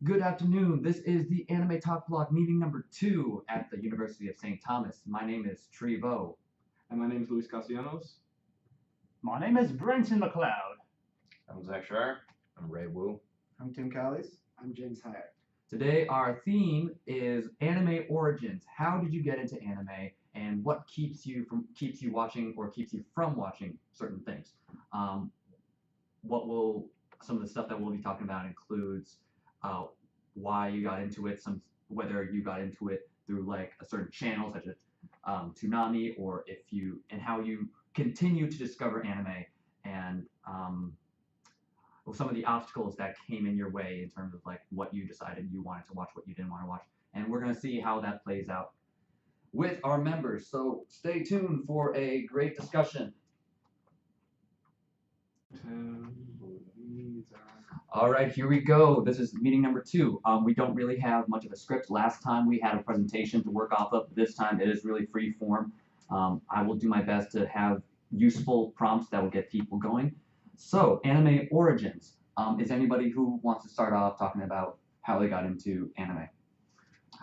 Good afternoon. This is the Anime Talk Blog meeting number 2 at the University of St. Thomas. My name is Trevo. And my name is Castellanos. My name is Brenton McLeod. I'm Zack Schreier. I'm Ray Wu. I'm Callies. I'm James Hyatt. Today our theme is anime origins. How did you get into anime, and what keeps you watching or keeps you from watching certain things? Some of the stuff that we'll be talking about includes why you got into it, whether you got into it through like a certain channel such as Toonami, or and how you continue to discover anime, and some of the obstacles that came in your way in terms of like what you decided you wanted to watch, what you didn't want to watch, and we're gonna see how that plays out with our members. So stay tuned for a great discussion. All right, here we go. This is meeting number 2. We don't really have much of a script. Last time we had a presentation to work off of. This time it is really free form. I will do my best to have useful prompts that will get people going. So, anime origins. Is anybody who wants to start off talking about how they got into anime?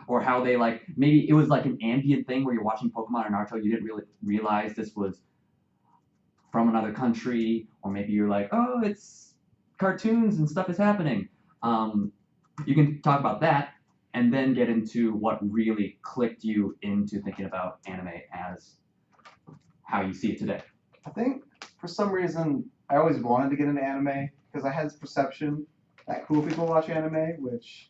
Or how they maybe it was like an ambient thing where you're watching Pokemon or Naruto, you didn't really realize this was from another country, or maybe you're like, oh, it's cartoons and stuff is happening. You can talk about that and then get into what really clicked you into thinking about anime as how you see it today. I think for some reason I always wanted to get into anime because I had this perception that cool people watch anime, which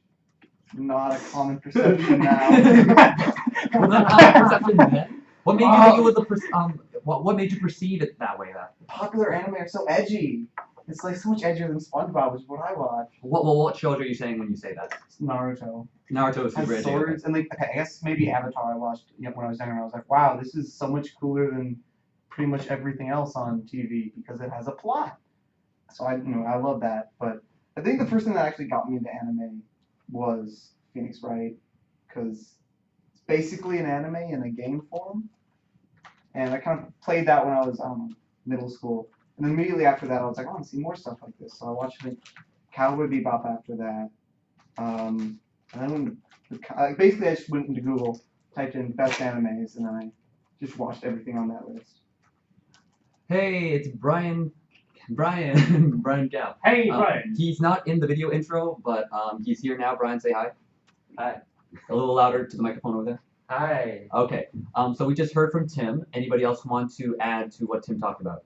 is not a common perception now. Was that not a perception then? What made you think it was what made you perceive it that way then? Popular anime are so edgy. It's like so much edgier than SpongeBob, which is what I watch. What shows are you saying when you say that? It's Naruto. Naruto is super edgy. Swords and I guess maybe Avatar I watched when I was younger. And I was like, wow, this is so much cooler than pretty much everything else on TV because it has a plot. So I love that. But I think the first thing that actually got me into anime was Phoenix Wright, because it's basically an anime in a game form. And I kind of played that when I was middle school. And then immediately after that, I was like, I want to see more stuff like this. So I watched Cowboy Bebop after that. And then basically I just went into Google, typed in best animes, and I just watched everything on that list. Hey, it's Brian Gao. Hey, Brian. He's not in the video intro, but he's here now. Brian, say hi. Hi. A little louder to the microphone over there. Hi. Okay. So we just heard from Tim. Anybody else want to add to what Tim talked about?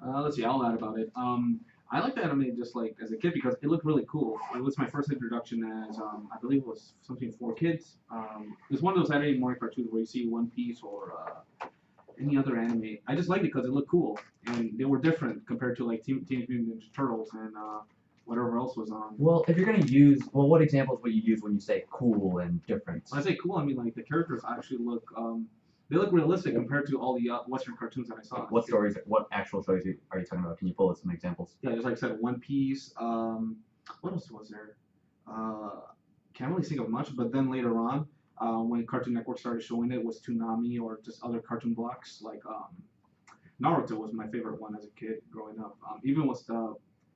Let's see, I'll add about it. I liked anime just like as a kid because it looked really cool. It was my first introduction as I believe it was something for kids. It was one of those Saturday morning cartoons where you see One Piece or any other anime. I just liked it because it looked cool and they were different compared to like Teenage Mutant Ninja Turtles and whatever else was on. Well, if you're gonna use, what examples would you use when you say cool and different? When I say cool, I mean like the characters actually look they look realistic compared to all the Western cartoons that I saw. What actual stories are you talking about? Can you pull us some examples? Yeah, just like I said, One Piece. What else was there? Can't really think of much. But then later on, when Cartoon Network started showing it, was Toonami or just other cartoon blocks. Like Naruto was my favorite one as a kid growing up. Even with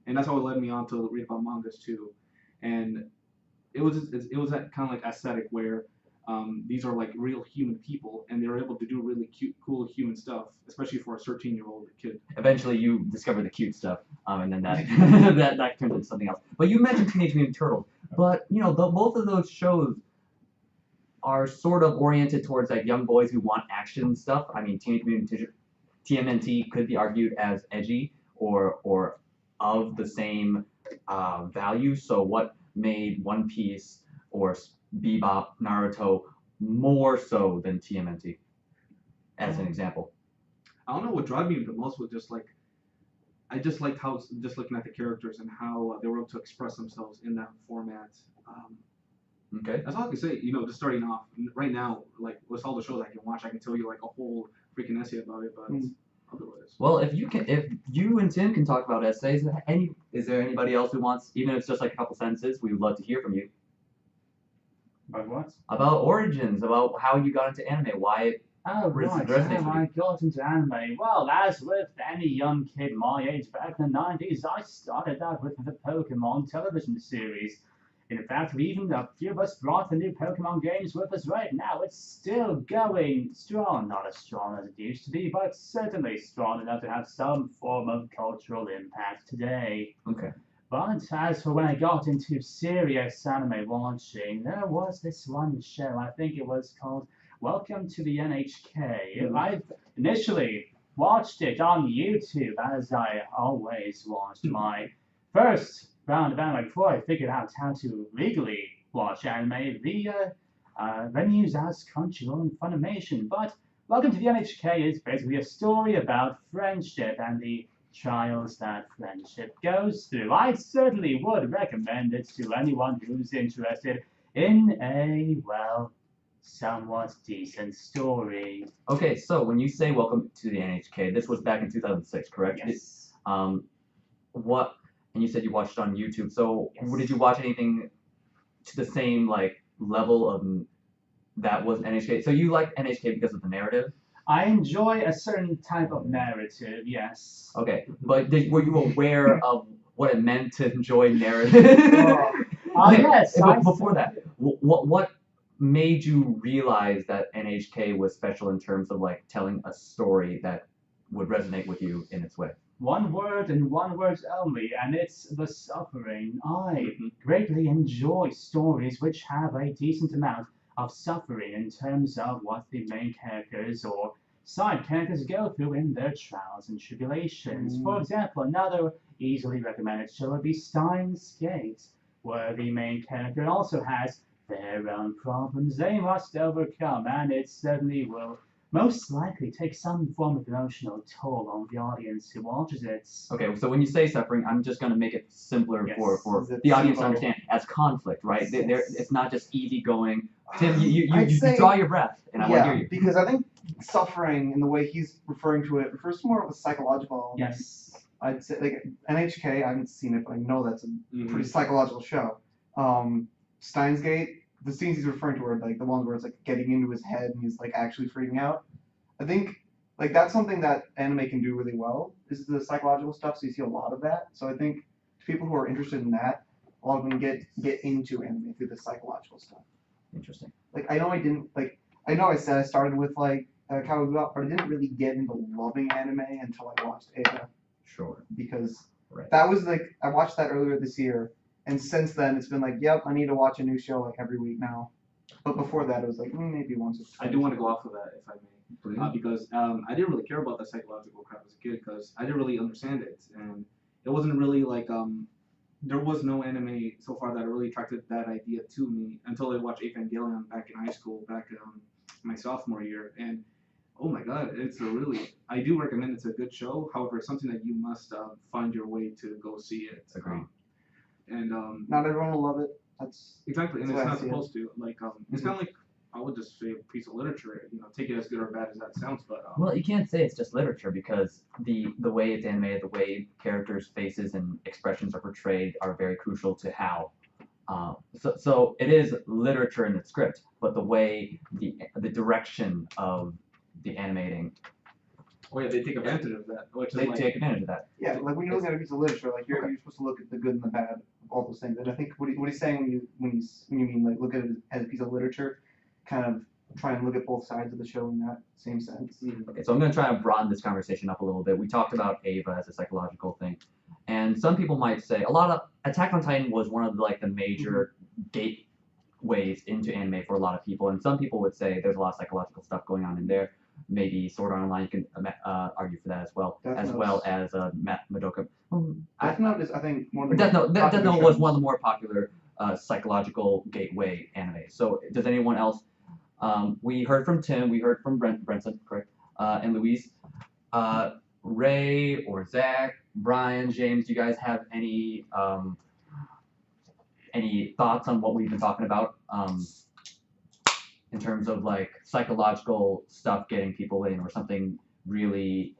and that's how it led me on to read about mangas too. And it was that kind of like aesthetic where these are like real human people, and they're able to do really cute, cool human stuff, especially for a 13-year-old kid. Eventually, you discover the cute stuff, and then that that turns into something else. But you mentioned Teenage Mutant Turtles, but both of those shows are sort of oriented towards like young boys who want action stuff. I mean, Teenage Mutant TMNT could be argued as edgy or of the same value. So, what made One Piece or Bebop, Naruto more so than TMNT, as an example? I don't know what drove me the most was just like I just liked how just looking at the characters and how they were able to express themselves in that format. Okay. That's all I can say. Just starting off right now, like with all the shows I can watch, I can tell you like a whole freaking essay about it. But otherwise, well, if you and Tim can talk about essays, is there anybody else who wants, even if it's just like a couple sentences, we would love to hear from you. About what? About origins, about how you got into anime, why Oh, Where does it right, resonate how with I you? got into anime. Well, as with any young kid my age back in the 90s, I started out with the Pokemon television series. In fact, even a few of us brought the new Pokemon games with us right now. It's still going strong, not as strong as it used to be, but certainly strong enough to have some form of cultural impact today. Okay. But as for when I got into serious anime watching, there was this one show, I think it was called Welcome to the NHK. I initially watched it on YouTube, as I always watched my first round of anime before I figured out how to legally watch anime via venues as Crunchyroll and Funimation. But Welcome to the NHK is basically a story about friendship and the trials that friendship goes through. I certainly would recommend it to anyone who's interested in a, well, somewhat decent story. Okay, so when you say welcome to the NHK, this was back in 2006, correct? Yes. What? And you said you watched it on YouTube. So Yes. did you watch anything to the same like level of that was NHK? So you liked NHK because of the narrative? I enjoy a certain type of narrative, yes. Okay, but were you aware of what it meant to enjoy narrative? Okay, Yes. but before that, what made you realize that NHK was special in terms of like telling a story that would resonate with you in its way? One word and one word only, and it's the suffering. I greatly enjoy stories which have a decent amount of suffering in terms of what the main characters or side characters go through in their trials and tribulations. For example, another easily recommended show would be Steins Gate, where the main character also has their own problems they must overcome, and it certainly will most likely take some form of emotional toll on the audience who watches it. Okay, so when you say suffering, I'm just going to make it simpler Yes. for Is it the audience to simple? understand as conflict, right? Yes. It's not just easy going. Tim, I'd you say- draw your breath, and I want to hear you. because I think suffering in the way he's referring to it refers to more of a psychological element. Yes. I'd say like NHK, I haven't seen it, but I know that's a Mm-hmm. pretty psychological show. Steins Gate, the scenes he's referring to are like the ones where it's like getting into his head and he's like actually freaking out. I think like that's something that anime can do really well, is the psychological stuff. So you see a lot of that. So I think people who are interested in that, a lot of them get into anime through the psychological stuff. Interesting. Like I know I said I started with like Cowboy Bebop, but I didn't really get into loving anime until I watched Ava, Sure. because Right. that was like I watched that earlier this year, and since then it's been like, yep, I need to watch a new show like every week now. But before that it was like maybe once or twice. I do want to go off of that, if I may. Please. Because I didn't really care about the psychological crap as a kid because I didn't really understand it, and it wasn't really like there was no anime so far that really attracted that idea to me until I watched Evangelion back in high school, back in my sophomore year, and oh my god, I do recommend it's a good show. However, it's something that you must find your way to go see it. Agreed. And Not everyone will love it. That's exactly, and That's it's why I not see it. supposed to. Like it's kind of like I would just say a piece of literature. Take it as good or bad as that sounds, but Well, you can't say it's just literature because the way it's animated, the way characters' faces and expressions are portrayed are very crucial to how. So it is literature in the script, but the way the direction of the animating, oh yeah, they take advantage of that, which is they like take advantage of that. yeah, like when you look at a piece of literature, like you're supposed to look at the good and the bad of all those things. And I think what he's saying when you mean like look at it as a piece of literature, kind of try and look at both sides of the show in that same sense. Okay, so I'm going to try to broaden this conversation up a little bit. We talked about Ava as a psychological thing, and some people might say a lot of Attack on Titan was one of the major gateways into anime for a lot of people, and some people would say there's a lot of psychological stuff going on in there. Maybe Sword Art Online, you can argue for that as well, Death as Note's- well as Madoka. Death Note is, I think, one of the Death more Note, Death popular Note was shows. one of the more popular psychological gateway anime. So does anyone else? We heard from Tim, we heard from Brenson, correct, and Louise. Ray or Zack, Brian, James, do you guys have any thoughts on what we've been talking about in terms of like psychological stuff getting people in, or something really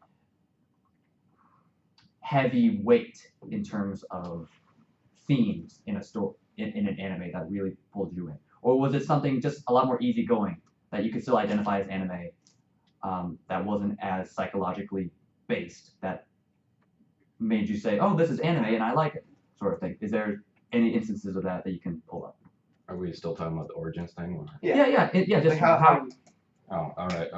heavy weight in terms of themes in a story in an anime that really pulled you in? Or was it something just a lot more easygoing that you could still identify as anime that wasn't as psychologically based that made you say, oh, this is anime and I like it, sort of thing? Is there any instances of that you can pull up? Are we still talking about the origins thing? Or? Yeah. Just Like how Oh, all right.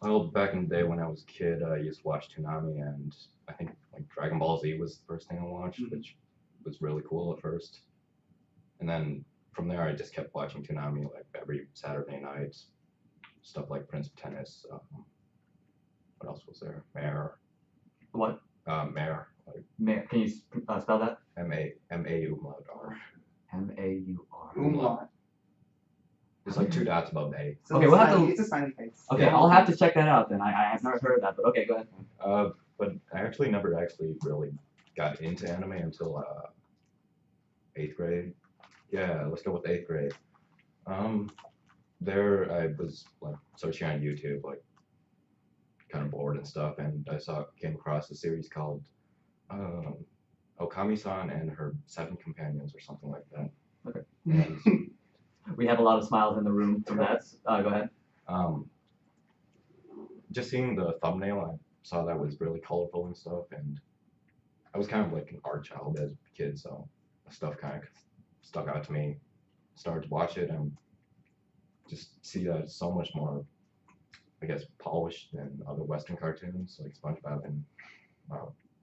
Well, back in the day when I was a kid, I used to watch Toonami, and I think like Dragon Ball Z was the first thing I watched, which was really cool at first. And then from there, I just kept watching Toonami like every Saturday night. Stuff like Prince of Tennis. What else was there? Mare. What? Mare. Like Mayor, can you spell that? M-A-U-M-A-U-R. M-A-U-R. umlaut. It's like 2 dots above the A. So Okay, we'll have to- It's a smiley face. Okay, I'll have to check that out then. I have never heard of that, but okay, go ahead. But I actually never actually really got into anime until 8th grade. Yeah, let's go with 8th grade. There I was like searching on YouTube, like kind of bored and stuff, and came across a series called Okami-san and Her 7 Companions or something like that. Okay. And, We have a lot of smiles in the room from that. Go ahead. just seeing the thumbnail, I saw that was really colorful and stuff, and I was kind of like an art child as a kid, so stuff kind of stuck out to me. Started to watch it and just see that it's so much more, I guess, polished than other Western cartoons like SpongeBob and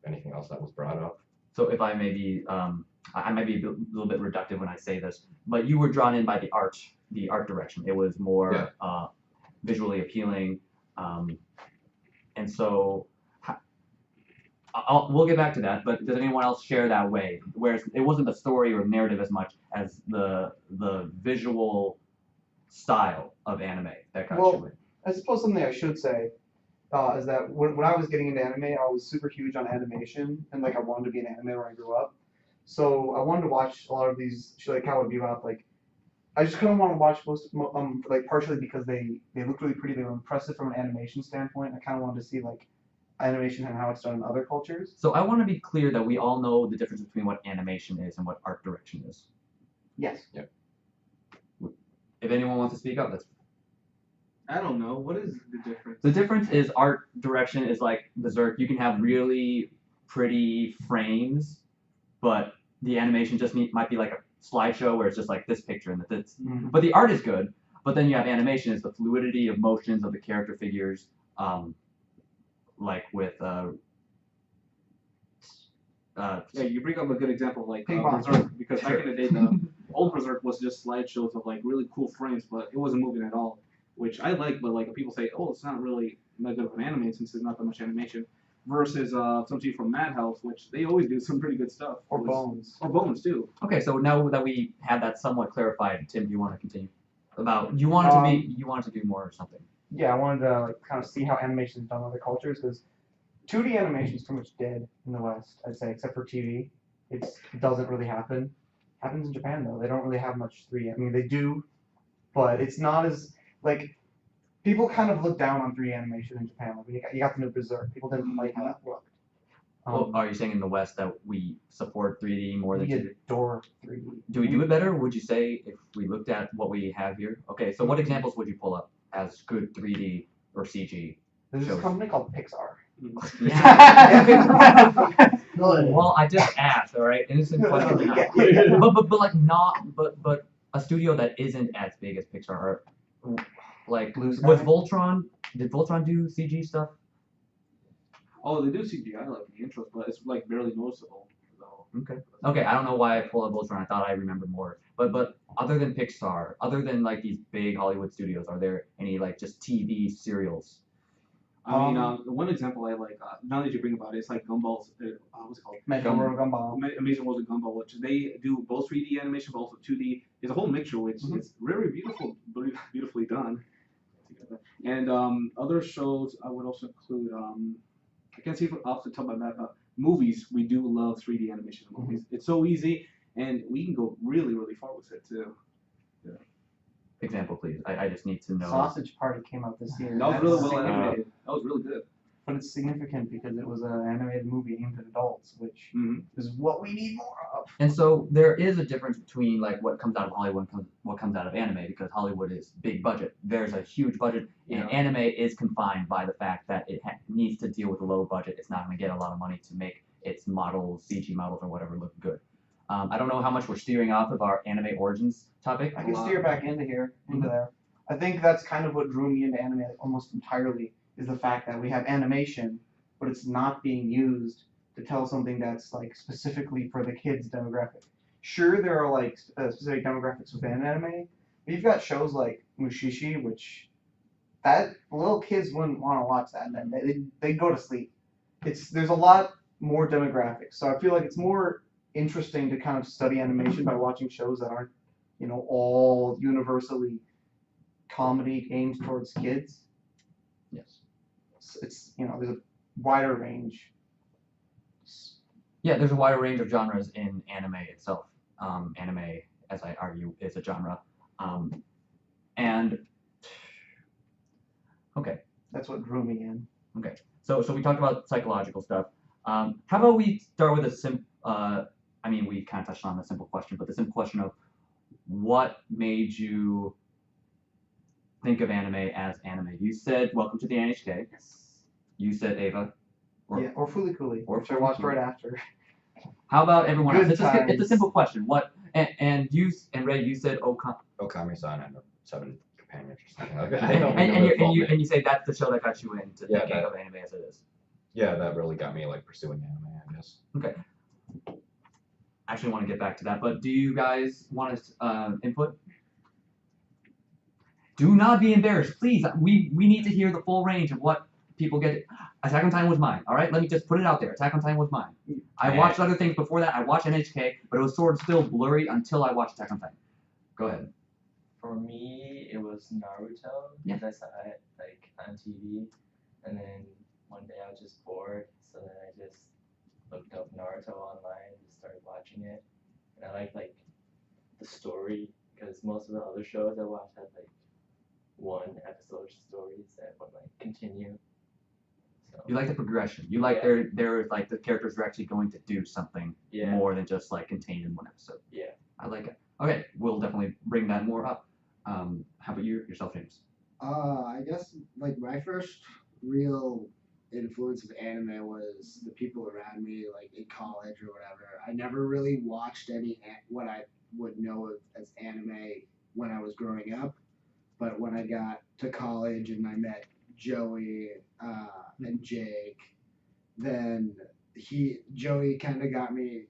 anything else that was brought up. So if I may be, I might be a little bit reductive when I say this, but you were drawn in by the art direction. It was more visually appealing, and so we'll get back to that. But does anyone else share that way? Whereas it wasn't the story or narrative as much as the visual style of anime that got you in. I suppose something I should say is that when I was getting into anime, I was super huge on animation, and like I wanted to be an anime when I grew up. So I wanted to watch a lot of these, like Cowboy Bebop. Like I just kind of want to watch like partially because they looked really pretty. They were impressive from an animation standpoint. I kind of wanted to see like animation and how it's done in other cultures. So I want to be clear that we all know the difference between what animation is and what art direction is. Yes. Yep. If anyone wants to speak up, that's. I don't know. What is the difference? The difference is art direction is like Berserk. You can have really pretty frames, but the animation just might be like a slideshow where it's just like this picture and this. But the art is good. But then you have animation is the fluidity of motions of the character figures, like with. Yeah, you bring up a good example of like Ping pong. Berserk, because back in the day, the old Berserk was just slideshows of like really cool frames, but it wasn't moving at all, which I like. But like people say, oh, it's not really that good of an anime since there's not that much animation. Versus something from Madhouse, which they always do some pretty good stuff. Or Bones. Or Bones too. Okay, so now that we have that somewhat clarified, Tim, do you want to continue? About you wanted to do more or something? Yeah, I wanted to like kind of see how animation is done in other cultures because 2D animation is pretty much dead in the West, I'd say, except for TV. It doesn't really happen. Happens in Japan though. They don't really have much 3D. I mean, they do, but it's not as like people kind of look down on 3D animation in Japan. Like you got the new Berserk. People didn't like how that looked. Well, are you saying in the West that we support 3D more than We 2D? adore 3D. Do we do it better? Would you say if we looked at what we have here? Okay, so what examples would you pull up as good 3D or CG? There's shows? this company called Pixar. Well, I just asked, all right, innocent question. Yeah. But like not, but a studio that isn't as big as Pixar, or like Blue Sky? was Voltron? Did Voltron do CG stuff? Oh, they do CGI like in the intros, but it's like barely noticeable. So. Okay, I don't know why I pulled up Voltron. I thought I remembered more. But other than Pixar, other than like these big Hollywood studios, are there any like just TV serials? I mean, the one example I like, now that you bring about it, it's like Gumball's, what's it called? Gumball. Amazing World of Gumball, which they do both 3D animation, but also 2D. It's a whole mixture, which is very beautifully done. And other shows I would also include, I can't see off the top of my head, but movies, we do love 3D animation in movies. It's so easy, and we can go really, really far with it, too. Yeah. Example, please. I just need to know. Sausage Party came out this year. That was really well significant. animated. That was really good. But it's significant because it was an animated movie aimed at adults, which is what we need more stuff. And so there is a difference between like what comes out of Hollywood and what comes out of anime, because Hollywood is big budget. There's a huge budget, and anime is confined by the fact that it needs to deal with a low budget. It's not going to get a lot of money to make its models, CG models, or whatever look good. I don't know how much we're steering off of our anime origins topic. I can steer back into there. I think that's kind of what drew me into anime almost entirely, is the fact that we have animation, but it's not being used to tell something that's like specifically for the kids demographic. Sure, there are like specific demographics within anime, but you've got shows like Mushishi, which that little kids wouldn't want to watch that. They go to sleep. There's a lot more demographics, so I feel like it's more interesting to kind of study animation by watching shows that aren't, all universally comedy aimed towards kids. Yes. It's there's a wider range. Yeah, there's a wider range of genres in anime itself. Anime, as I argue, is a genre. And okay. That's what drew me in. Okay. So we talked about psychological stuff. How about we start with we kind of touched on the simple question, but the simple question of what made you think of anime as anime? You said Welcome to the NHK. You said Ava. Or Fooly Cooly, which I Fooly watched Cooly. right after. How about everyone Good else? It's a simple question. What and you and Ray, you said Okami-san and the Seven Companions or something like that. and you say that's the show that got you into thinking of anime as it is. Yeah, that really got me like pursuing anime, I guess. Okay. I actually want to get back to that, but do you guys want to input? Do not be embarrassed, please. We need to hear the full range of what people get. Attack on Titan was mine. All right, let me just put it out there. Attack on Titan was mine. I watched other things before that. I watched NHK, but it was sort of still blurry until I watched Attack on Titan. Go ahead. For me, it was Naruto. Yeah. Because I saw it like on TV, and then one day I was just bored, so then I just looked up Naruto online, just started watching it, and I liked like the story, because most of the other shows I watched had like one episode stories that would like continue. So, You like the progression. You like they're like the characters are actually going to do something more than just like contained in one episode. Yeah. I like it. Okay, we'll definitely bring that more up. How about yourself, James? I guess like my first real influence of anime was the people around me, like in college or whatever. I never really watched any what I would know of as anime when I was growing up, but when I got to college and I met Joey and Jake, then Joey kind of got me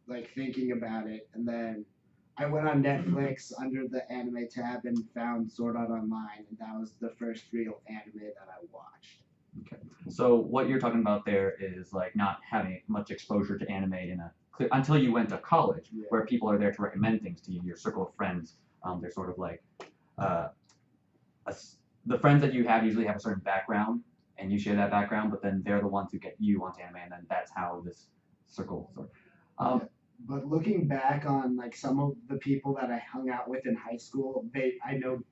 like thinking about it, and then I went on Netflix under the anime tab and found Sword Art Online, and that was the first real anime that I watched. Okay. So what you're talking about there is like not having much exposure to anime in a clear until you went to college, where people are there to recommend things to you. Your circle of friends, they're sort of like the friends that you have usually have a certain background, and you share that background, but then they're the ones who get you onto anime, and then that's how this circle sort of. But looking back on like some of the people that I hung out with in high school, I know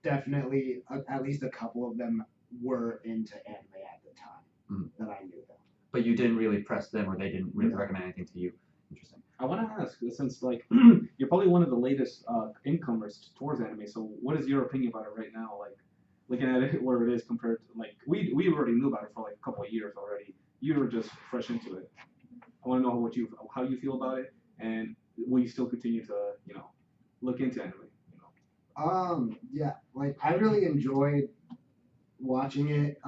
definitely at least a couple of them were into anime at the time that I knew them. But you didn't really press them, or they didn't really recommend anything to you. Interesting. I want to ask, since like you're probably one of the latest incomers towards anime, so what is your opinion about it right now? Like looking at it where it is compared to like we already knew about it for like a couple of years already. You were just fresh into it. I want to know how you feel about it, and will you still continue to look into anime? Yeah, like I really enjoyed watching it.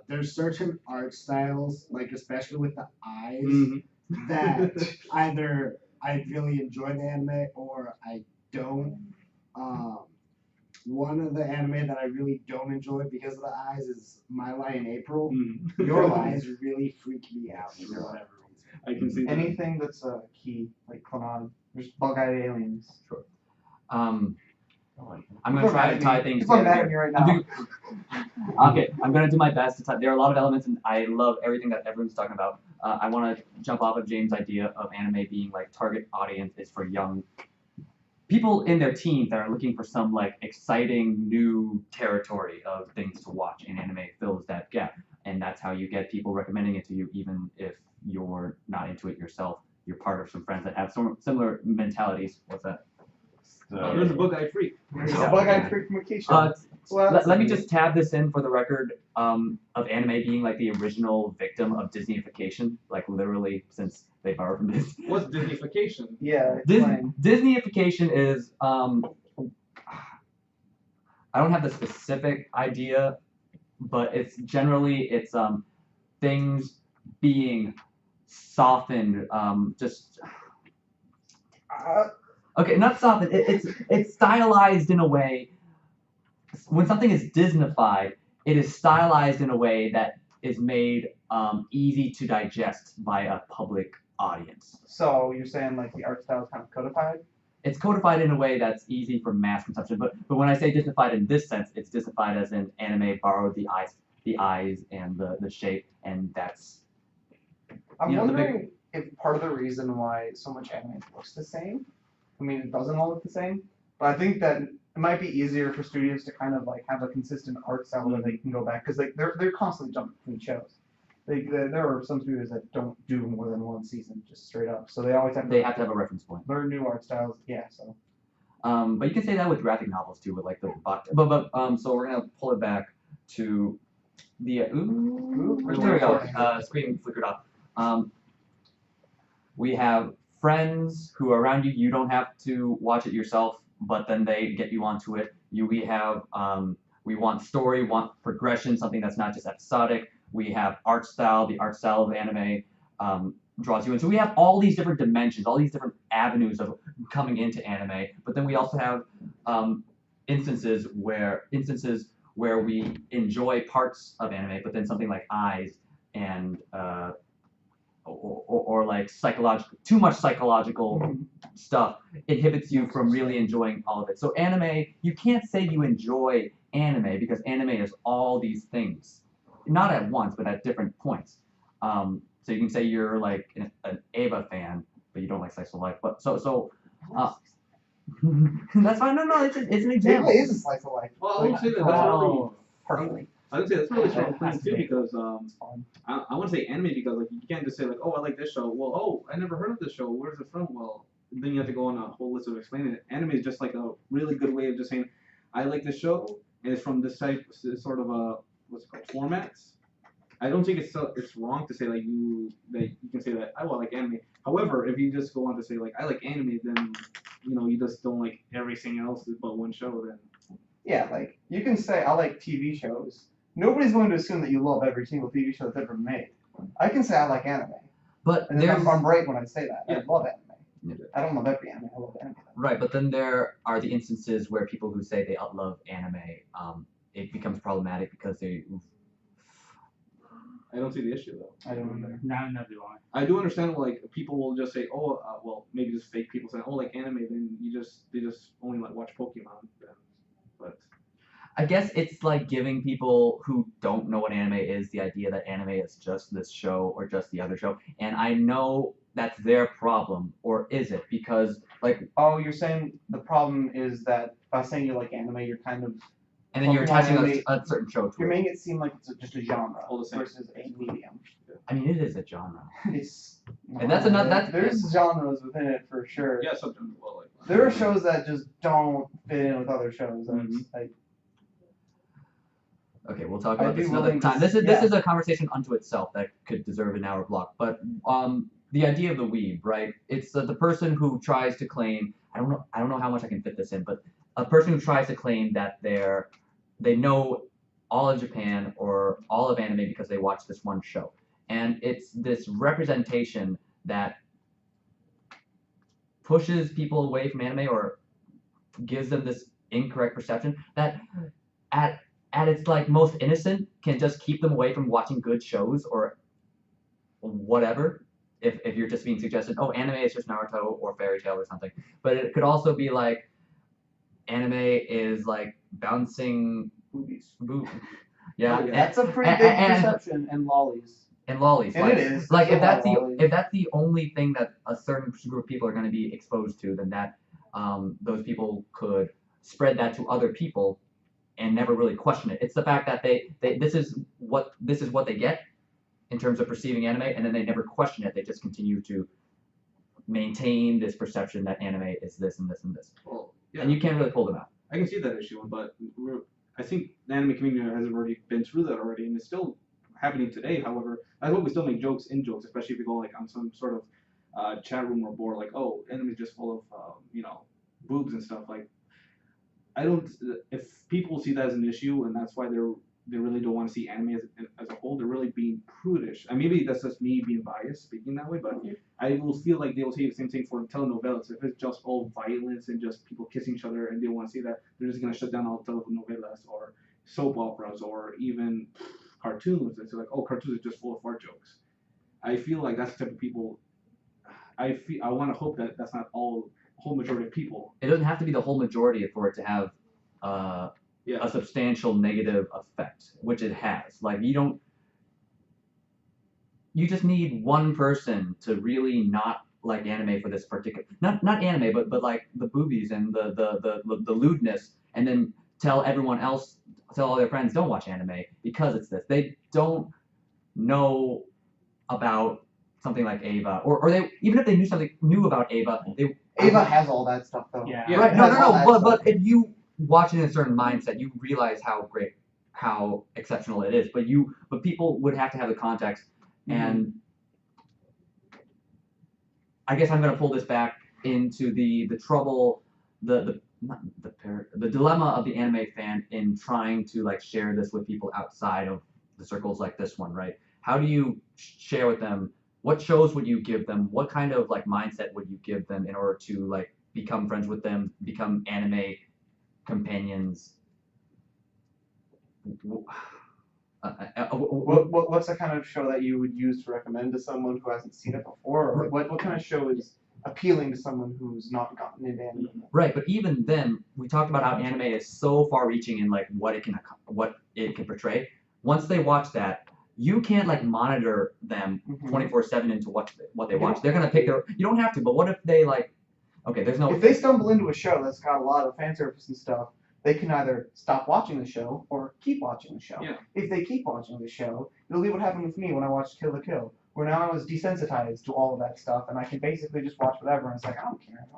There's certain art styles, like especially with the eyes, that either I really enjoy the anime or I don't. One of the anime that I really don't enjoy because of the eyes is My Lie in April. Your eyes really freak me out for whatever reason. I can see anything that's a key, like Clannad. There's bug-eyed aliens. Sure. I'm gonna try to tie things People are mad together. at me right now. Okay, I'm gonna do my best to tie. There are a lot of elements, and I love everything that everyone's talking about. I want to jump off of James' idea of anime being like target audience is for young people in their teens that are looking for some like exciting new territory of things to watch, and anime fills that gap. And that's how you get people recommending it to you, even if you're not into it yourself. you're part of some friends that have some similar mentalities. What's that? There's a bug-eyed freak. There's Yeah. a bug-eyed freak from Acacia. Let, that's let me neat. just tab this in for the record of anime being like the original victim of Disneyification, like literally since they borrowed from this. What's Disneyification? Yeah, Dis- explain. Disneyification is I don't have the specific idea, but it's generally things being softened, okay, not softened. It's stylized in a way. When something is Disneyfied, it is stylized in a way that is made easy to digest by a public audience. So you're saying like the art style is kind of codified? It's codified in a way that's easy for mass consumption. But when I say Disneyfied in this sense, it's Disneyfied as in anime borrowed the eyes and the shape, and that's. I'm You know, the big- wondering if part of the reason why so much anime looks the same. I mean, it doesn't all look the same, but I think that it might be easier for studios to kind of like have a consistent art style that they can go back, because like they're constantly jumping between shows. There are some studios that don't do more than one season, just straight up. So they always have to. They have to have a reference point. learn new art styles. Yeah. So. But you can say that with graphic novels too, with like the so we're gonna pull it back to the there we go. Screen flickered off. We have friends who are around you. You don't have to watch it yourself, but then they get you onto it. We have we want story, want progression, something that's not just episodic. We have art style. The art style of anime draws you in. So we have all these different dimensions, all these different avenues of coming into anime. But then we also have instances where we enjoy parts of anime, but then something like eyes and or like too much psychological stuff inhibits you from really enjoying all of it. So anime, you can't say you enjoy anime because anime is all these things, not at once, but at different points. So you can say you're like an Ava fan, but you don't like slice of life. But so that's fine. No, it's an example. It is a slice of life. Well, I would say that that's really. Personally. I would say that's really strong Has thing to too be. because I want to say anime because like you can't just say like, oh, I like this show. Well, oh, I never heard of this show. Where's it from? Well, then you have to go on a whole list of explaining it. Anime is just like a really good way of just saying I like this show and it's from this type sort of a what's it called formats. I don't think it's wrong to say like you can say that I like anime. However, if you just go on to say like I like anime, then you just don't like everything else but one show. Then Yeah, like you can say I like TV shows. Nobody's going to assume that you love every single TV show that's ever been made. I can say I like anime, But and then there's I'm right when I say that. Yeah. I love anime. Yeah. I don't love every anime. I love anime. right, but then there are the instances where people who say they love anime, it becomes problematic because they. I don't see the issue though. I don't either. No, never do I. I do understand like people will just say, oh, well, maybe just fake people saying, oh, like anime, then they just only like watch Pokemon. Then. But I guess it's like giving people who don't know what anime is the idea that anime is just this show or just the other show, and I know that's their problem, or is it? Because like, Oh, you're saying the problem is that by saying you like anime, you're kind of and then you're Pokemon attaching anime- a certain show to you're it. making it seem like it's just a genre All the same. versus a medium. I mean, it is a genre. It's And that's another- that's- there's genres within it for sure. yeah, something well like. There are shows that just don't fit in with other shows. That's Mhm. like Okay, we'll talk I'd about be this another willing to time. s- This yeah. is a conversation unto itself that could deserve an hour block. But the idea of the weeb, right? It's the person who tries to claim. I don't know how much I can fit this in, but a person who tries to claim that they know all of Japan or all of anime because they watch this one show, and it's this representation that pushes people away from anime or gives them this incorrect perception that at its like most innocent can just keep them away from watching good shows or whatever if you're just being suggested, oh, anime is just Naruto or Fairy Tail or something. But it could also be like anime is like bouncing movies. yeah, Oh, yeah. That's a pretty big and- perception. And lollies. and lollies. And like, it is. like There's if a lot that's of the lollies. if that's the only thing that a certain group of people are going to be exposed to, then that those people could spread that to other people and never really question it. It's the fact that they this is what they get in terms of perceiving anime, and then they never question it. They just continue to maintain this perception that anime is this and this and this, Well, yeah. and you can't really pull them out. I can see that issue, but I think the anime community has already been through that already, and it's still happening today. However, that's why we still make jokes in jokes, especially if you go like on some sort of chat room or board, like, oh, anime is just full of boobs and stuff. Like, I don't. If people see that as an issue, and that's why they really don't want to see anime as a whole, they're really being prudish. And maybe that's just me being biased, speaking that way, but I will feel like they will say the same thing for telenovelas. If it's just all violence and just people kissing each other and they want to see that, they're just going to shut down all telenovelas or soap operas or even cartoons. It's like, oh, cartoons are just full of fart jokes. I feel like that's the type of people. I want to hope that that's not whole majority of people. It doesn't have to be the whole majority for it to have a substantial negative effect, which it has. Like, you just need one person to really not like anime for this particular, not anime, but like the boobies and the lewdness, and then tell all their friends, don't watch anime because it's this. They don't know about something like Ava, or they, even if they knew about Ava, Ava has all that stuff though. Yeah. Right, no, but if you watch it in a certain mindset, you realize how exceptional it is. But people would have to have the context, and I guess I'm gonna pull this back into the trouble, the dilemma of the anime fan in trying to like share this with people outside of the circles like this one, right? How do you share with them? What shows would you give them? What kind of like mindset would you give them in order to like become friends with them, become anime companions? What's the kind of show that you would use to recommend to someone who hasn't seen it before? Or what kind of show is appealing to someone who's not gotten into anime? Right, but even then, we talked about how anime is so far-reaching in like what it can portray. Once they watch that, you can't like monitor them 24/7 into what they watch. They're gonna pick their. You don't have to, but what if they like? Okay, there's no. If they stumble into a show that's got a lot of fan service and stuff, they can either stop watching the show or keep watching the show. Yeah. If they keep watching the show, it'll be what happened with me when I watched Kill la Kill, where now I was desensitized to all of that stuff, and I can basically just watch whatever, and it's like, I don't care. I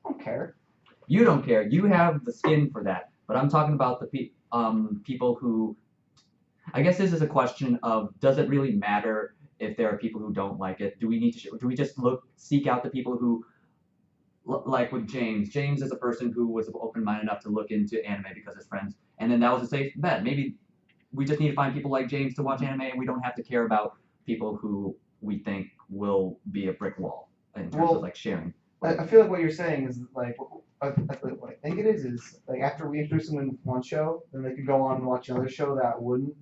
don't care. You don't care. You have the skin for that. But I'm talking about the people who. I guess this is a question of, does it really matter if there are people who don't like it? Do we need to? Do we just seek out the people who, like with James? James is a person who was open-minded enough to look into anime because his friends, and then that was a safe bet. Maybe we just need to find people like James to watch anime, and we don't have to care about people who we think will be a brick wall in terms of like sharing. I feel like what you're saying is like, what I think it is like after we introduce them in one show, then they could go on and watch another show that would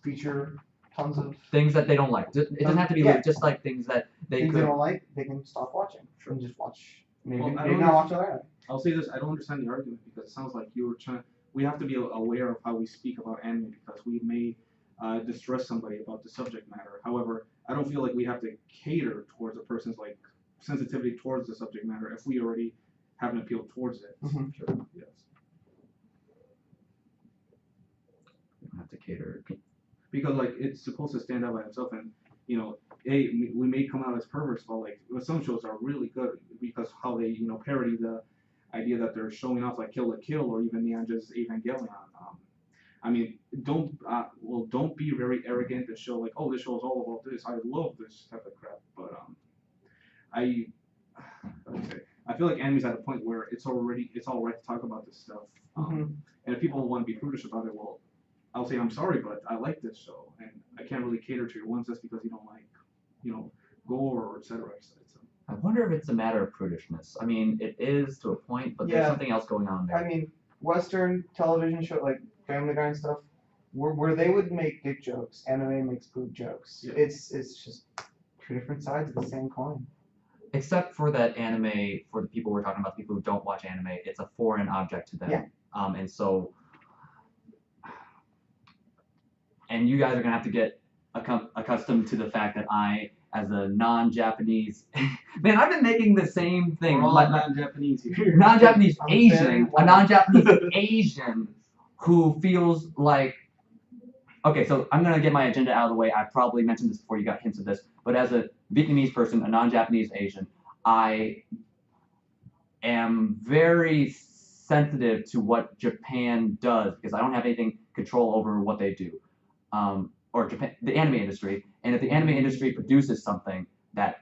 feature tons of things that they don't like. It doesn't have to be just like things that they don't like. They can stop watching and just watch. Maybe not watch other anime. I'll say this: I don't understand the argument because it sounds like you were trying. We have to be aware of how we speak about anime because we may distress somebody about the subject matter. However, I don't feel like we have to cater towards a person's like sensitivity towards the subject matter if we already have an appeal towards it. Sure. Yes. have to cater. Because like it's supposed to stand out by itself, and hey, we may come out as perverts, but like some shows are really good because how they parody the idea that they're showing off, like Kill la Kill or even Neonja's Evangelion. I mean, don't be very arrogant and show like, oh, this show is all about this. I love this type of crap, but I feel like anime's at a point where it's all right to talk about this stuff. And if people want to be prudish about it, well, I'll say I'm sorry, but I like this show, and I can't really cater to your ones just because you don't like, gore or etc. I wonder if it's a matter of prudishness. I mean, it is to a point, but there's something else going on there. I mean, Western television show like Family Guy and stuff, where they would make dick jokes, anime makes boob jokes. Yeah. It's just two different sides of the same coin. Except for that anime, for the people we're talking about, people who don't watch anime, it's a foreign object to them. Yeah. And so, and you guys are gonna have to get accustomed to the fact that I, as a non-Japanese, man, I've been making the same thing. We're all non-Japanese here. Non-Japanese Asian, a non-Japanese Asian who feels like, okay, so I'm gonna get my agenda out of the way. I probably mentioned this before, you got hints of this, but as a Vietnamese person, a non-Japanese Asian, I am very sensitive to what Japan does because I don't have anything control over what they do, or Japan, the anime industry. And if the anime industry produces something that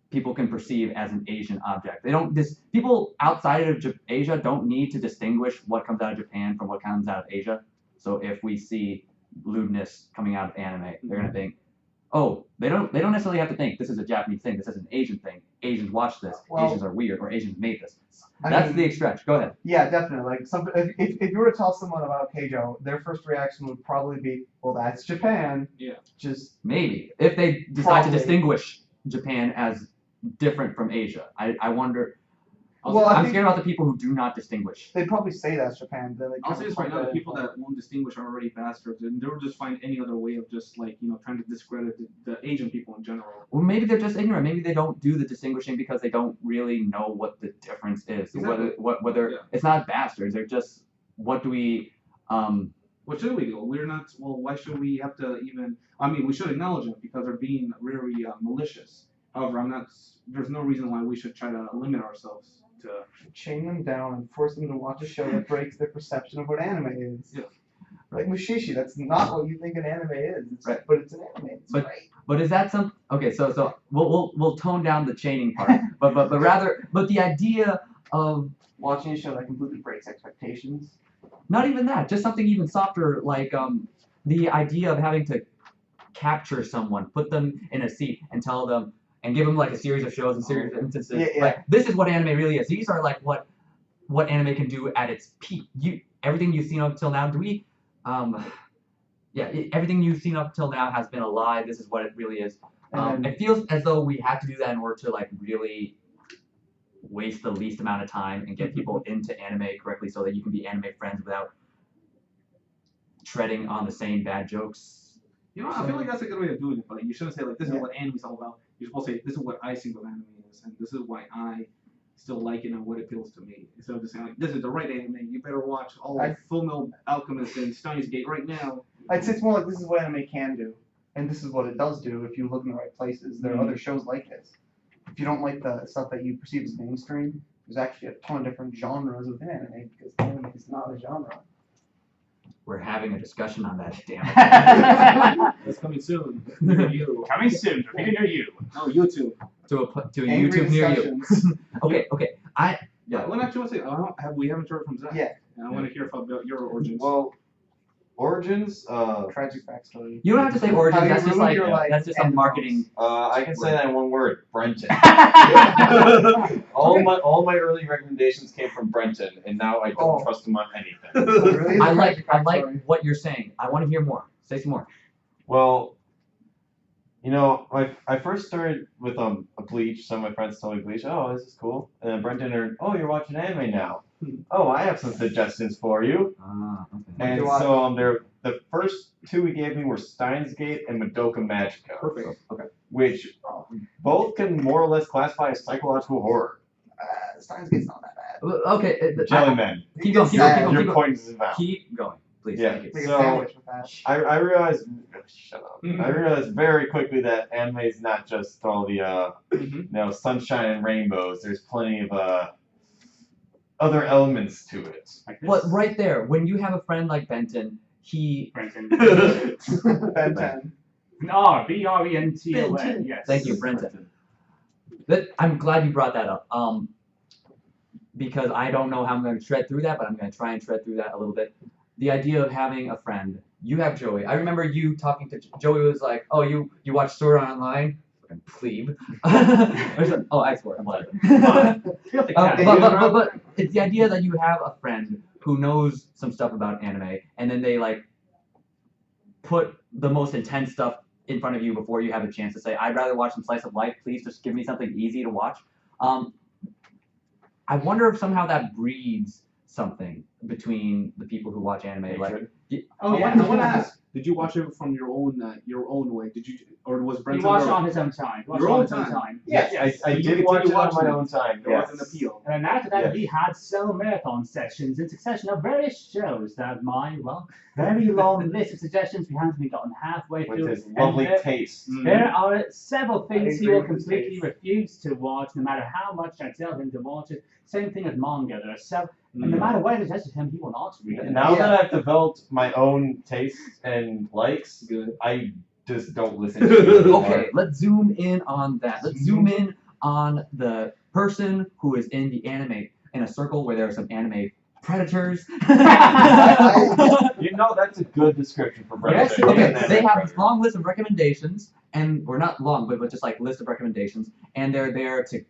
people can perceive as an Asian object, they don't. People outside of Asia don't need to distinguish what comes out of Japan from what comes out of Asia. So if we see lewdness coming out of anime, they're gonna think, oh, they don't necessarily have to think this is a Japanese thing, this is an Asian thing. Asians watch this, Well, Asians are weird, or Asians made this. I That's mean- the stretch. Go ahead. Yeah, definitely. Like if you were to tell someone about Keijo, their first reaction would probably be, well, that's Japan. Yeah. Just Maybe if they decide Probably. to distinguish Japan as different from Asia, I wonder. Well, I I'm think- scared about the people who do not distinguish. they'd probably say that's Japan. Then I'll say this right now: the people that won't distinguish are already bastards, and they'll just find any other way of just like trying to discredit the Asian people in general. Well, maybe they're just ignorant. Maybe they don't do the distinguishing because they don't really know what the difference is. Exactly. Whether Yeah. it's not bastards. They're just what do we What should we do? We're not. Well, why should we have to even? I mean, we should acknowledge them because they're being very malicious. However, I'm not. There's no reason why we should try to limit ourselves to. chain them down and force them to watch a show that breaks their perception of what anime is. Yeah. Like Mushishi, that's not what you think an anime is. Right. But it's an anime. It's But- great. But is that some? Okay, so we'll tone down the chaining part, but rather the idea of Watching a show that completely breaks expectations. not even that, just something even softer, like the idea of having to capture someone, put them in a seat, and tell them and give them like a series of shows and series of instances. Yeah, yeah. Like this is what anime really is. These are like what anime can do at its peak. Everything you've seen up till now. Everything you've seen up till now has been a lie. This is what it really is. And It feels as though we have to do that in order to like really waste the least amount of time and get people into anime correctly so that you can be anime friends without treading on the same bad jokes. I feel like that's a good way of doing it, but you shouldn't say like this is Yeah. what anime's all about. You're supposed to say this is what I think of anime is, and this is why I still like it and what appeals to me. Instead of just saying like this is the right anime, you better watch all of Full Metal Alchemist and Steins Gate right now. I'd say it's more like this is what anime can do, and this is what it does do if you look in the right places. There are other shows like this. If you don't like the stuff that you perceive as mainstream, there's actually a ton of different genres within anime because anime is not a genre. We're having a discussion on that, damn it. It's coming soon. Near you. Coming soon, repeating near you. No, YouTube. to a Angry YouTube near you. discussions. Okay. Yeah. Yeah. What actually want to say? We haven't heard from Zack. Yeah. And I want to hear about your origins. Well, origins. Tragic backstory. You don't have to say origins. How you That's just ruined like your life that's just some and marketing. I can say that in one word. Brenton. all my early recommendations came from Brenton, and now I don't trust him on anything. Really is a I like tragic backstory. what you're saying. I want to hear more. Say some more. Well, I first started with a Bleach. Some of my friends told me Bleach. Oh, this is cool. And then Brenton heard, oh, you're watching anime now. Oh, I have some suggestions for you. Okay. And so the first two he gave me were Steins Gate and Madoka Magica. Perfect. Okay. Which both can more or less classify as psychological horror. Steins Gate's not that bad. Okay. Jellyman. Keep going. Your point is invalid. Keep going, please. Yeah. Thank you. Make a So- sandwich with that. I realized. Shut up. I realized very quickly that anime is not just all the sunshine and rainbows. There's plenty of other elements to it. But right there, when you have a friend like Benton, he. Brenton. Ben 10. Brenton. Yes. Thank you, Brenton. I'm glad you brought that up. Because I don't know how I'm going to tread through that, but I'm going to try and tread through that a little bit. The idea of having a friend. You have Joey. I remember you talking to Joey. Was like, "Oh, you watch Sword Art Online? Fucking plebe." I swore. I'm sorry. But it's the idea that you have a friend who knows some stuff about anime, and then they like put the most intense stuff in front of you before you have a chance to say, "I'd rather watch some slice of life. Please just give me something easy to watch." I wonder if somehow that breeds something. between the people who watch anime. Like, Hatred. Oh I yeah. want to ask, did you watch it from your own way? Did you, or was He Brenton? watched it on his own time. He watched Your it on own his own time. time. Yes. I Did did you watch it on watch my it? own time. There was Yes. an appeal. And then after that, Yes. we had solo marathon sessions in succession of various shows that my, well, very long list of suggestions. We haven't even gotten halfway With through. his And lovely there- taste. There are several things he agree will with his completely taste. refuse to watch, no matter how much I tell him to watch it. Same thing with manga. There are several, and no matter what I suggest to him, he will not read it. Now Yeah. that I've developed my own tastes and likes, Good. I just don't listen to you anymore. okay, let's zoom in on that. Let's zoom in on the person who is in the anime, in a circle where there are some anime predators. You know, that's a good description for Yes, Brenton. Okay, it is. they have this long list of recommendations, and or not long, but just like list of recommendations, and they're there to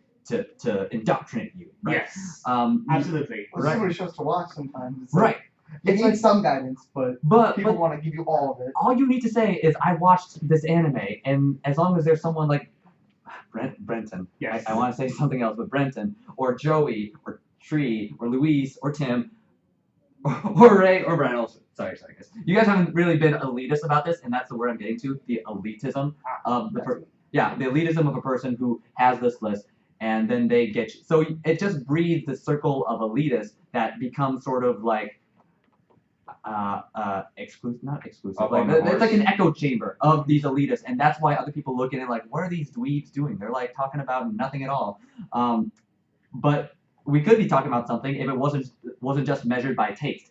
indoctrinate you, right? Yes, Right. absolutely. Well, there's so many shows to watch sometimes. It's Right. You It's need like, some guidance, but but people want to give you all of it. all you need to say is I watched this anime, and as long as there's someone like Brenton, Yes. I want to say something else, but Brenton or Joey or Tree or Luis or Tim or Ray or Reynolds. Sorry, guys. You guys haven't really been elitist about this, and that's the word I'm getting to, the elitism of the the elitism of a person who has this list, and then they get you. So it just breeds the circle of elitists that becomes sort of like exclusive, not exclusive. Up Like on the it's like horse. an echo chamber of these elitists, and that's why other people look at it like, what are these dweebs doing? They're like talking about nothing at all. But we could be talking about something if it wasn't just measured by taste.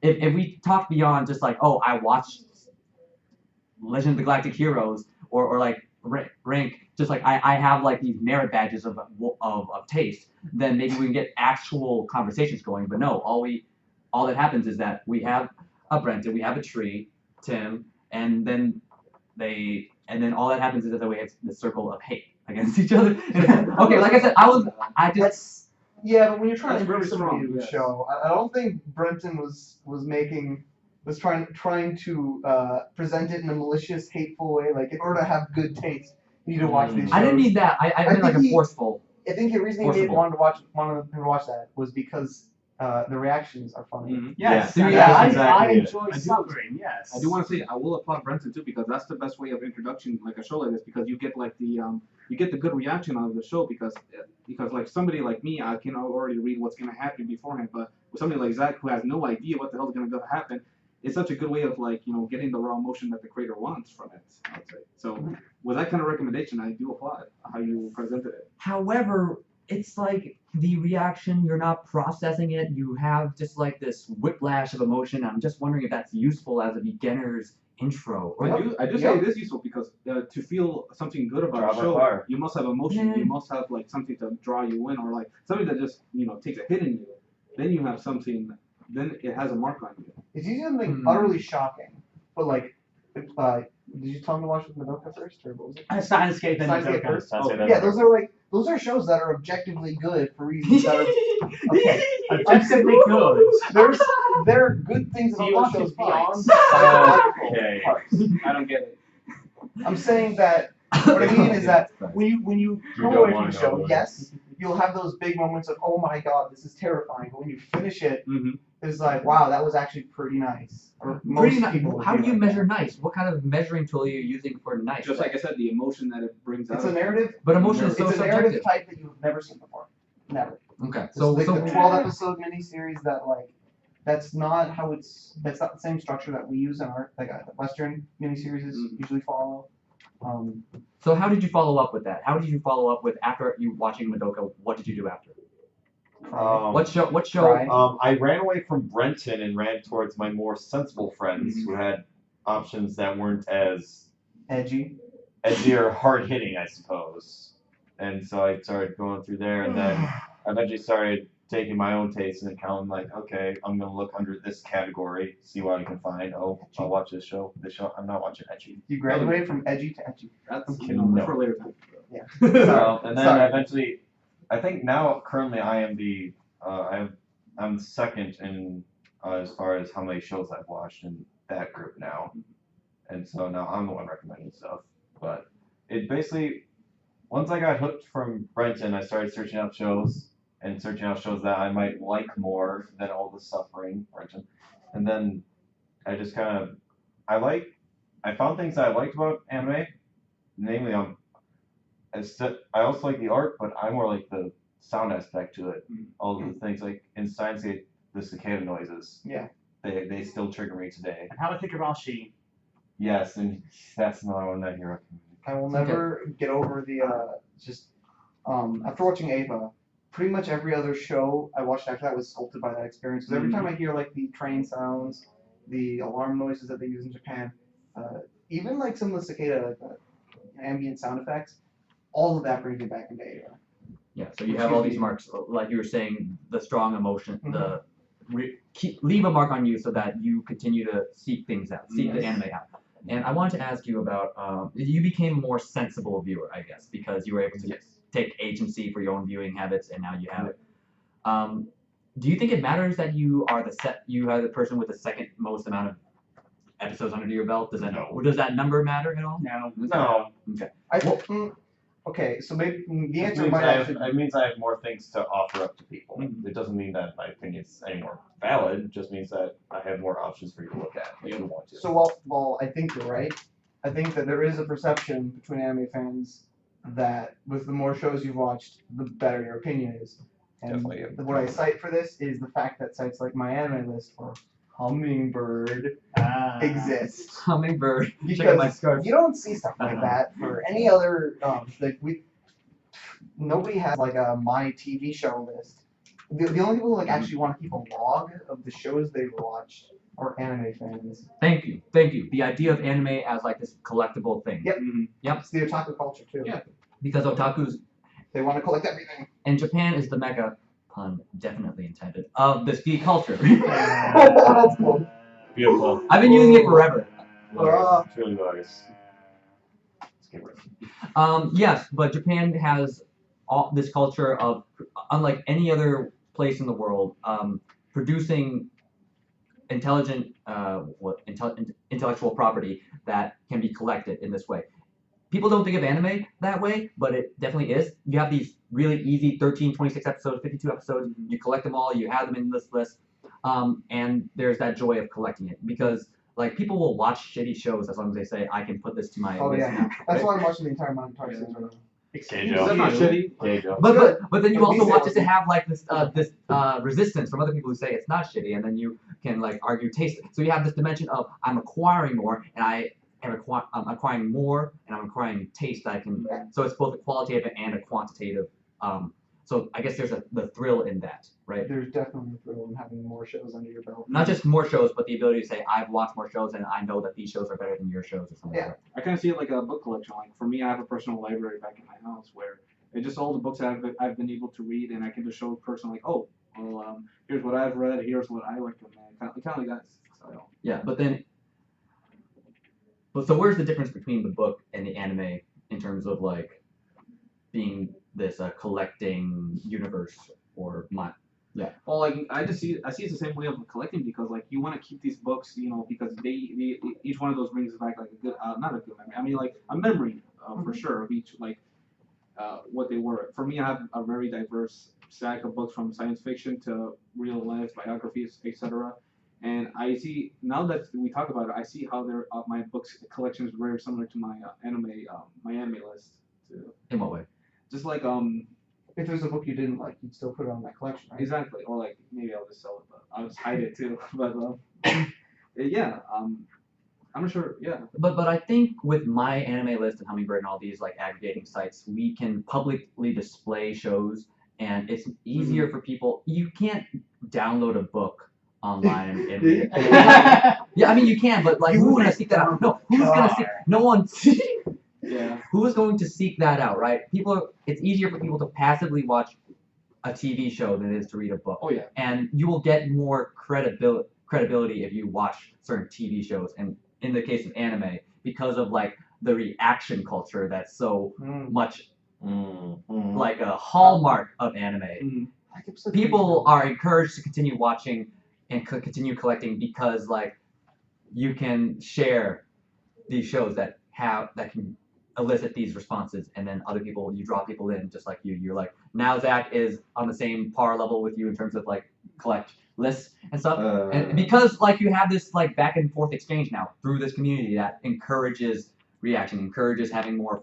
If we talk beyond just like, oh, I watched Legend of the Galactic Heroes or like rank, just like I have like these merit badges of taste, then maybe we can get actual conversations going. But no, all that happens is that we have a Brenton, we have a Tree, Tim, and then all that happens is that we have the circle of hate against each other. Okay, like I said, I just Yeah, but when you're trying That's to bring very somebody strong, to the yes. show, I don't think Brenton was trying to present it in a malicious, hateful way. Like, in order to have good taste, you need to watch these shows. I didn't mean that. I meant like think a he- forceful. I think the reason he Forcible. wanted to watch that was because the reactions are funny. Mhm. Yes, Yeah, and that's I exactly it. enjoy I do- suffering. Yes. I do want to say I will applaud Brenton too, because that's the best way of introduction like a show like this, because you get like you get the good reaction out of the show, because like somebody like me, I can already read what's gonna happen beforehand, but with somebody like Zack who has no idea what the hell's gonna go happen, it's such a good way of like getting the raw emotion that the creator wants from it, I would say. So with that kind of recommendation, I do applaud how you presented it. However, it's like the reaction, you're not processing it. You have just like this whiplash of emotion. I'm just wondering if that's useful as a beginner's intro. Or I do say it is useful, because to feel something good about Trial a by show, fire. you must have emotion. Yeah. You must have like something to draw you in, or like something that just takes a hit in you. Then you have something. Then it has a mark on you. It's usually something Hmm. utterly shocking, but like, did you tell him to watch Madoka first, or what was it? Steins Gate and Steins Gate Madoka. first? I'd say Yeah, that's those are shows that are objectively good for reasons that are okay. Objectively good. There are good things So about you those want shows to beyond fight. psychological Okay. parts. I don't get it. I'm saying that what I mean is that when you You go don't away from wanna the know show, about it. yes, you'll have those big moments of, oh my god, this is terrifying. But when you finish it, Mm-hmm. it's like, wow, that was actually pretty nice. Or pretty most people would how be do you like measure that. nice? What kind of measuring tool are you using for nice? Just like I said, the emotion that it brings out. It's a narrative. But emotion is It's so a narrative subjective. type that you've never seen before. Never. Okay, So so like so the 12 episode miniseries that that's not the same structure that we use in our Western miniseries usually follow. So how did you follow up with that? How did you follow up with after you watching Madoka? What did you do after? What show? Cry. I ran away from Brenton and ran towards my more sensible friends who had options that weren't as Edgy. edgy or hard hitting, I suppose. And so I started going through there, and then I eventually started taking my own taste and counting like, okay, I'm gonna look under this category, see what I can find. Oh, I'll watch this show. I'm not watching edgy. You graduated from edgy to edgy. That's No. for later time. Yeah. And then Sorry. eventually, I think now currently I am I'm second in as far as how many shows I've watched in that group now, and so now I'm the one recommending stuff. But it basically, once I got hooked from Brenton, I started searching up shows, and searching out shows that I might like more than all the suffering, Brenton. And then I just kind of, I found things that I liked about anime. Namely, I also like the art, but I more like the sound aspect to it. All of the things like in Science Gate, the cicada noises. Yeah. They still trigger me today. And how about Higurashi? Yes, and that's another one that you're. I will never get over the after watching Ava, pretty much every other show I watched after that was sculpted by that experience. Because every time I hear like the train sounds, the alarm noises that they use in Japan, even like some of the cicada, like the ambient sound effects, all of that brings me back into Ava. Yeah, so you have all these marks, like you were saying, the strong emotion, leave a mark on you so that you continue to seek things out, seek the anime out. And I wanted to ask you about, you became a more sensible viewer, I guess, because you were able to take agency for your own viewing habits, and now you have it. Do you think it matters that you are the person with the second most amount of episodes under your belt? Does that number matter at all? No. Okay. Okay, so maybe the It answer means might actually. it means I have more things to offer up to people. It doesn't mean that my opinion is any more valid. It just means that I have more options for you to look at if you want to. So while I think you're right, I think that there is a perception between anime fans that with the more shows you've watched, the better your opinion is. And Definitely. what I cite for this is the fact that sites like my anime list or Hummingbird exist. Hummingbird. Check out my Because scarf. you don't see stuff like that for any other nobody has like a my TV show list. The only people who like actually want to keep a log of the shows they've watched are anime fans. Thank you. The idea of anime as like this collectible thing. Yep. Yep. It's the otaku culture too. Yeah. Because otakus They want to collect everything. and Japan is the mecca, pun definitely intended, of this geek culture. That's cool. Beautiful. I've been using it forever. It's really nice. Let's get rid of it. Yes, but Japan has all this culture of, unlike any other place in the world, producing intelligent, intellectual property that can be collected in this way. People don't think of anime that way, but it definitely is. You have these really easy 13, 26 episodes, 52 episodes. You collect them all. You have them in this list, and there's that joy of collecting it because. Like, people will watch shitty shows as long as they say, I can put this to my list now. That's why I'm watching the entire Mountain series right now. That's not shitty. But then you At also least watch it it to have like this resistance from other people who say it's not shitty, and then you can like argue taste it. So you have this dimension of I'm acquiring more, and I'm acquiring more, and I'm acquiring taste that I can. So it's both a qualitative and a quantitative. So I guess there's the thrill in that, right? There's definitely a thrill in having more shows under your belt. Not just more shows, but the ability to say I've watched more shows, and I know that these shows are better than your shows or something like that. I kind of see it like a book collection. Like for me, I have a personal library back in my house where it's just all the books that I've been able to read, and I can just show a person like, oh, well, here's what I've read, here's what I recommend. Kind of like that style. Yeah, so where's the difference between the book and the anime in terms of like being this collecting universe or not? Yeah. Well, like I see it's the same way of collecting because like you want to keep these books, because they each one of those brings back like a good, not a good memory. I mean like a memory for sure of each what they were. For me, I have a very diverse stack of books from science fiction to real life biographies, etc. And I see now that we talk about it, I see how my books collection is very similar to my anime list too. In what way? Just like If there's a book you didn't like, you'd still put it on that collection, right? exactly, or like maybe I'll just sell it, but I'll just hide it too. But yeah, I'm not sure. Yeah. But I think with my anime list and Hummingbird and all these like aggregating sites, we can publicly display shows, and it's easier for people. You can't download a book online and read it. Yeah, I mean you can, but like who's gonna seek that out? No, who's gonna seek? No one. Yeah. Who is going to seek that out, right? It's easier for people to passively watch a TV show than it is to read a book. Oh yeah. And you will get more credibility if you watch certain TV shows. And in the case of anime, because of like the reaction culture that's so much like a hallmark of anime, people are encouraged to continue watching and continue collecting because like you can share these shows that can elicit these responses, and then other people, you draw people in just like you. You're like, now Zach is on the same par level with you in terms of like collect lists and stuff. And because like you have this like back and forth exchange now through this community that encourages reaction, encourages having more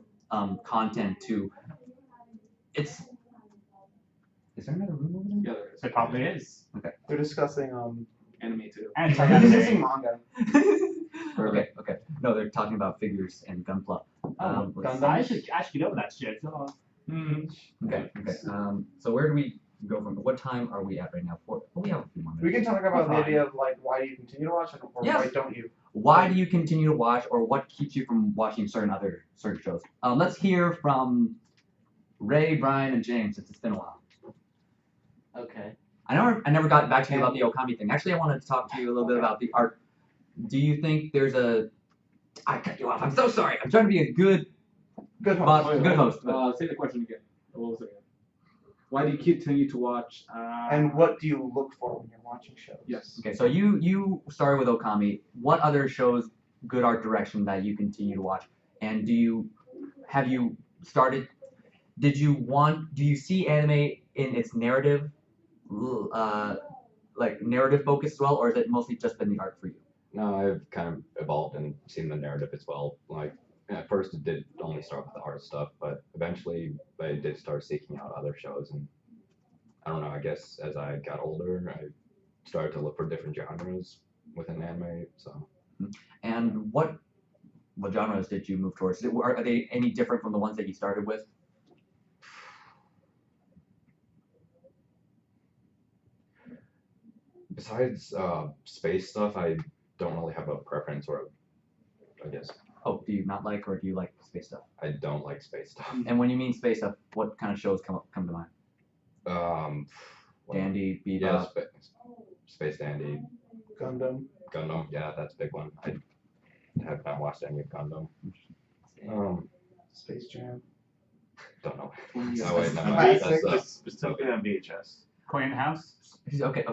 content to. It's. Is there another room over there? Yeah, there is. It probably is. They're discussing Anime too. they're discussing manga. Okay. No, they're talking about figures and gunpla. Gundam. I should get over that shit. Okay. So where do we go from? What time are we at right now? We have a few more minutes. We can talk about the Fine. idea of like why do you continue to watch it or Yes. why don't you? Why do you continue to watch, or what keeps you from watching certain shows? Let's hear from Ray, Brian, and James, since it's been a while. Okay. I never got back to you about the Okami thing. Actually, I wanted to talk to you a little bit about the art. Do you think there's a? I cut you off. I'm so sorry. I'm trying to be a good host. Say the question again. What was it again? Why do you continue to watch? And what do you look for when you're watching shows? Yes. Okay, so you started with Okami. What other shows, good art direction that you continue to watch? And have you started? Do you see anime in its narrative, like narrative focus as well, or has it mostly just been the art for you? No, I've kind of evolved and seen the narrative as well. Like at first it did only start with the art stuff, but eventually I did start seeking out other shows, and I don't know, I guess as I got older I started to look for different genres within anime, so. And what genres did you move towards? Are they any different from the ones that you started with? Besides space stuff, I don't really have a preference or I guess Oh, do you not like, or do you like space stuff? I don't like space stuff. And when you mean space stuff, what kind of shows come to mind? What- Dandy, Bebop. Yeah, Space Dandy, Gundam. Gundam, yeah, that's a big one. I have not watched any of Gundam. Space Jam. Don't know. Yes. Oh wait, no, Classic. that's Specifically on VHS. Korean House. Okay.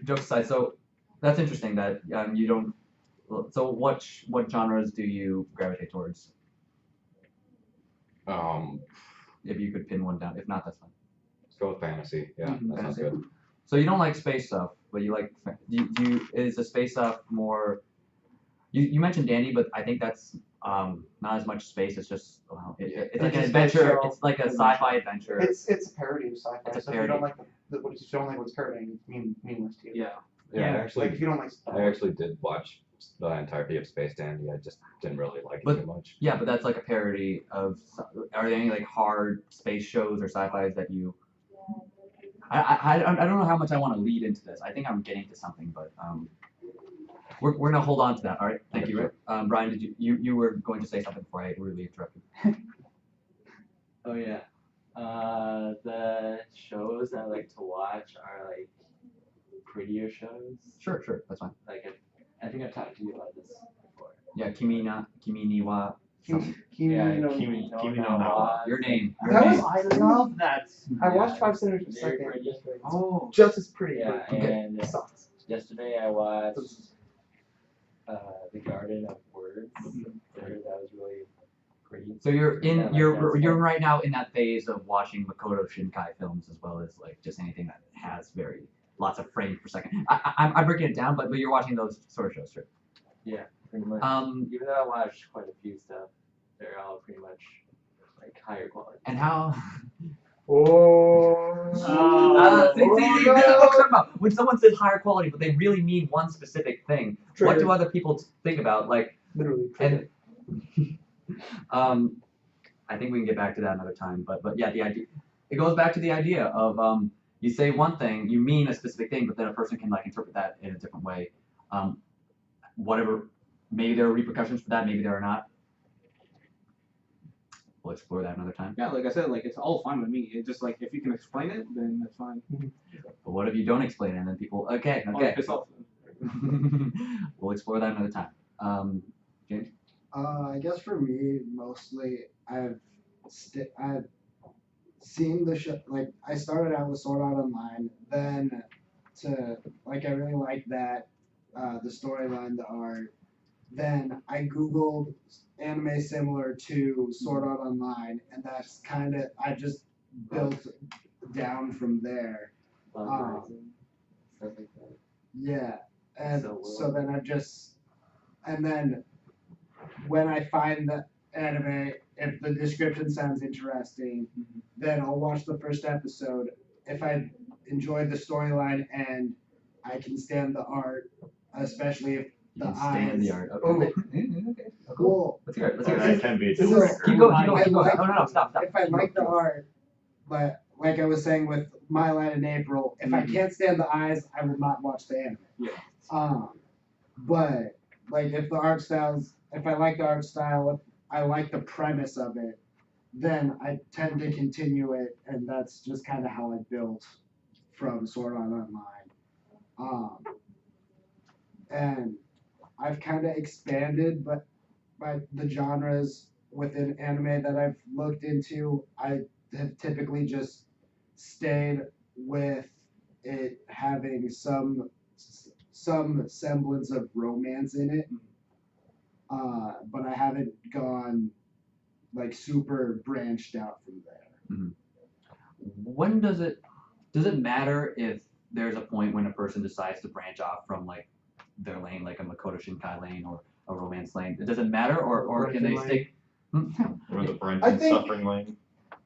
Jokes aside, so that's interesting that you don't. So what genres do you gravitate towards? If you could pin one down. If not, that's fine. let's go with fantasy. Yeah, that sounds Fantasy. good. So you don't like space stuff, but you like. Is the space stuff more? You mentioned Dandy, but I think that's not as much space. It's just it's like an It's a adventure. show. It's like a sci-fi adventure. It's a parody of sci-fi. It's a so if you don't parody. like what you don't like what's parodying, it's meaningless to you. Yeah. Yeah, Yeah, actually, Like if you don't like I actually did watch the entirety of Space Dandy. I just didn't really like it But- too much. Yeah, but that's like a parody of. Are there any like hard space shows or sci-fis that you? I don't know how much I want to lead into this. I think I'm getting to something, but we're gonna hold on to that. All right, thank you. Rick. Brian, did you were going to say something before I rudely interrupted? Oh yeah. The shows I like to watch are like prettier shows. Sure, Like I think I've talked to you about this before. Yeah, Kimi ni wa. something. Kimi Yeah, no Kimi no no Na wa. Your name. That was- I love that. I watched 5 centimeters per Very second. pretty. Oh. Just as pretty. Yeah, but and it sucks. yesterday I watched The Garden of Words. That was really pretty. So you're Yeah, in like you're that's you're fun. right now in that phase of watching Makoto Shinkai films as well as like just anything that has lots of frames per second. I'm breaking it down, but you're watching those sort of shows, right? Pretty much. Even though I watched quite a few stuff, they're all pretty much like higher quality. And how? Oh. See, this is what I'm talking about. When someone says higher quality, but they really mean one specific thing, what do other people think about? Like, Literally. and I think we can get back to that another time. But yeah, the idea, it goes back to the idea of you say one thing, you mean a specific thing, but then a person can like interpret that in a different way. Whatever, maybe there are repercussions for that, maybe there are not. We'll explore that another time. Yeah, like I said, like it's all fine with me. It's just like if you can explain it, then that's fine. But what if you don't explain it and then people, okay. Oh, piss off. We'll explore that another time. James? I guess for me, mostly I've seen the show. Like I started out with Sword Art Online, then I really like that, the storyline, the art, then I googled anime similar to Sword Art Online, and that's kind of I just built down from there. Stuff like that. Yeah, and So, so then and then when I find the anime, if the description sounds interesting, then I'll watch the first episode. If I enjoy the storyline and I can stand the art, especially if You the can stand the eyes. art. Oh. Okay. Okay. Oh, cool. Well, Let's hear it. Let's Oh, hear that it. can be a So- deal breaker. Keep going. Keep I going. Keep going. like- Oh no, stop. if I like the art, but like I was saying with My Light in April, if I can't stand the eyes, I will not watch the anime. Yeah. But like if I like the art style, if I like the premise of it, then I tend to continue it, and that's just kind of how I built from Sword Art Online. And I've kind of expanded, but by the genres within anime that I've looked into, I have typically just stayed with it having some semblance of romance in it. But I haven't gone like super branched out from there. When does it matter if there's a point when a person decides to branch off from like their lane, like a Makoto Shinkai lane or a romance lane? Does it matter, or can they Brenton stick? Or the I Brenton think- suffering lane.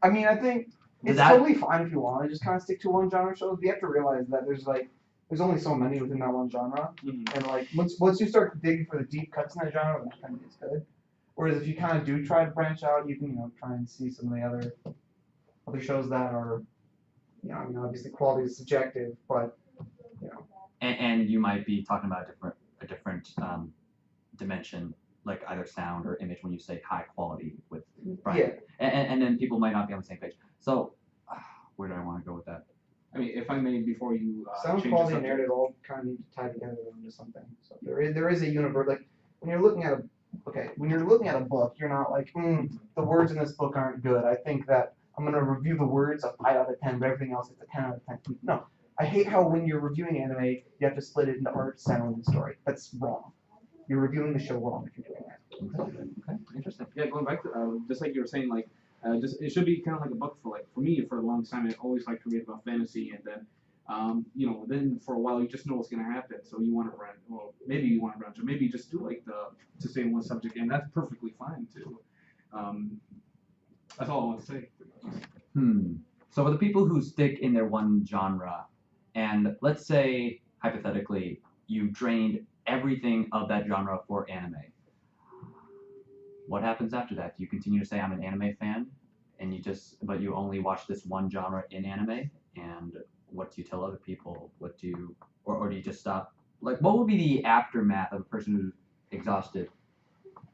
I mean, I think Does it's that- totally fine if you want to just kind of stick to one genre show. You have to realize that there's only so many within that one genre, and like once you start digging for the deep cuts in that genre, then it kind of gets good. Whereas if you kind of do try to branch out, you can try and see some of the other shows that are, I mean, obviously quality is subjective, but And you might be talking about a different dimension, like either sound or image when you say high quality with Brian. Yeah. And then people might not be on the same page. So where do I want to go with that? I mean, if I may, before you sound change the quality and subject. narrative all kind of need to tie together into something. So there is a universe. Like when you're looking at a book, you're not like, the words in this book aren't good. I think that I'm gonna review the words a 5 out of 10, but everything else is a 10 out of 10. No, I hate how when you're reviewing anime, you have to split it into art, sound, and story. That's wrong. You're reviewing the show wrong if you're doing that. Okay, interesting. Yeah, going back to just like you were saying, like just it should be kind of like a book for me for the longest time. I always like to read about fantasy, and then then for a while you just know what's gonna happen, so you want to branch. Well, maybe you want to branch, or maybe just do like to stay in one subject, and that's perfectly fine too. That's all I want to say. So for the people who stick in their one genre, and let's say hypothetically you've drained everything of that genre for anime, what happens after that? Do you continue to say I'm an anime fan, and but you only watch this one genre in anime? And what do you tell other people? What do you, or do you just stop? Like, what would be the aftermath of a person who's exhausted?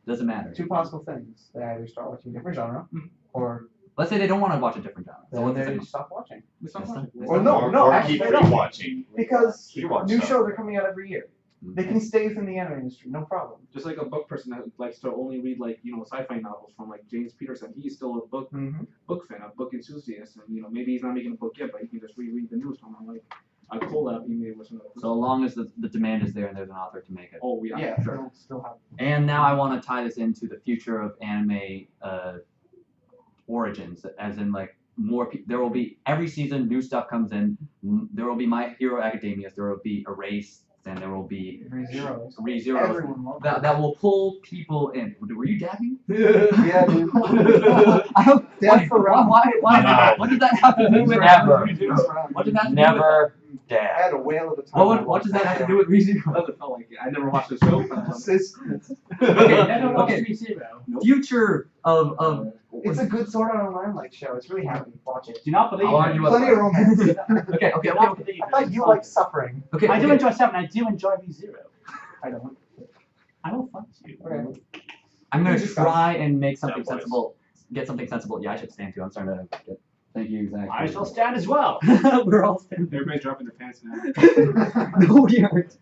Doesn't matter. Two possible things. They either start watching a different genre, or Let's say they don't want to watch a different genre. So then what's the they second? stop watching. We stop Yes, watching. sir. Or no, or actually keep they don't. rewatching. Because You watch new stuff. shows are coming out every year. They can stay within the anime industry, no problem. Just like a book person that likes to only read like sci-fi novels from like James Peterson, he's still a book fan, a book enthusiast, and maybe he's not making a book yet, but he can just reread the news from like a collab he made with some. So long as the demand is there and there's an author to make it. Oh yeah. Yeah, sure. it'll still have. And now I want to tie this into the future of anime origins, as in like there will be every season new stuff comes in. There will be My Hero Academia, there will be Erased, and there will be ReZeros. ReZeros Everyone loves that will pull people in. Were you dabbing? Yeah, dude. I don't, Dab for round. why No. what did that have to do with Never. What did that have to do Never I dad. had a whale of a time. what does that have to do with ReZeros? Doesn't feel like it. I never watched the show. Never watched Okay. ReZero. Future of It's a good Sword Art Online like show. It's really happy. Watch it. Do not believe I'll argue it. with Plenty of romance. okay. Do not believe I thought you like suffering. Okay. I do okay. enjoy something. I do enjoy ReZero. I don't. I will fight you. Okay. I'm gonna Just try and make something Yeah, boys. sensible. Get something sensible. Yeah, I should stand too. I'm starting to get. Thank you, Zack. I shall stand as well. We're all standing. Everybody's dropping their pants now. No, we aren't.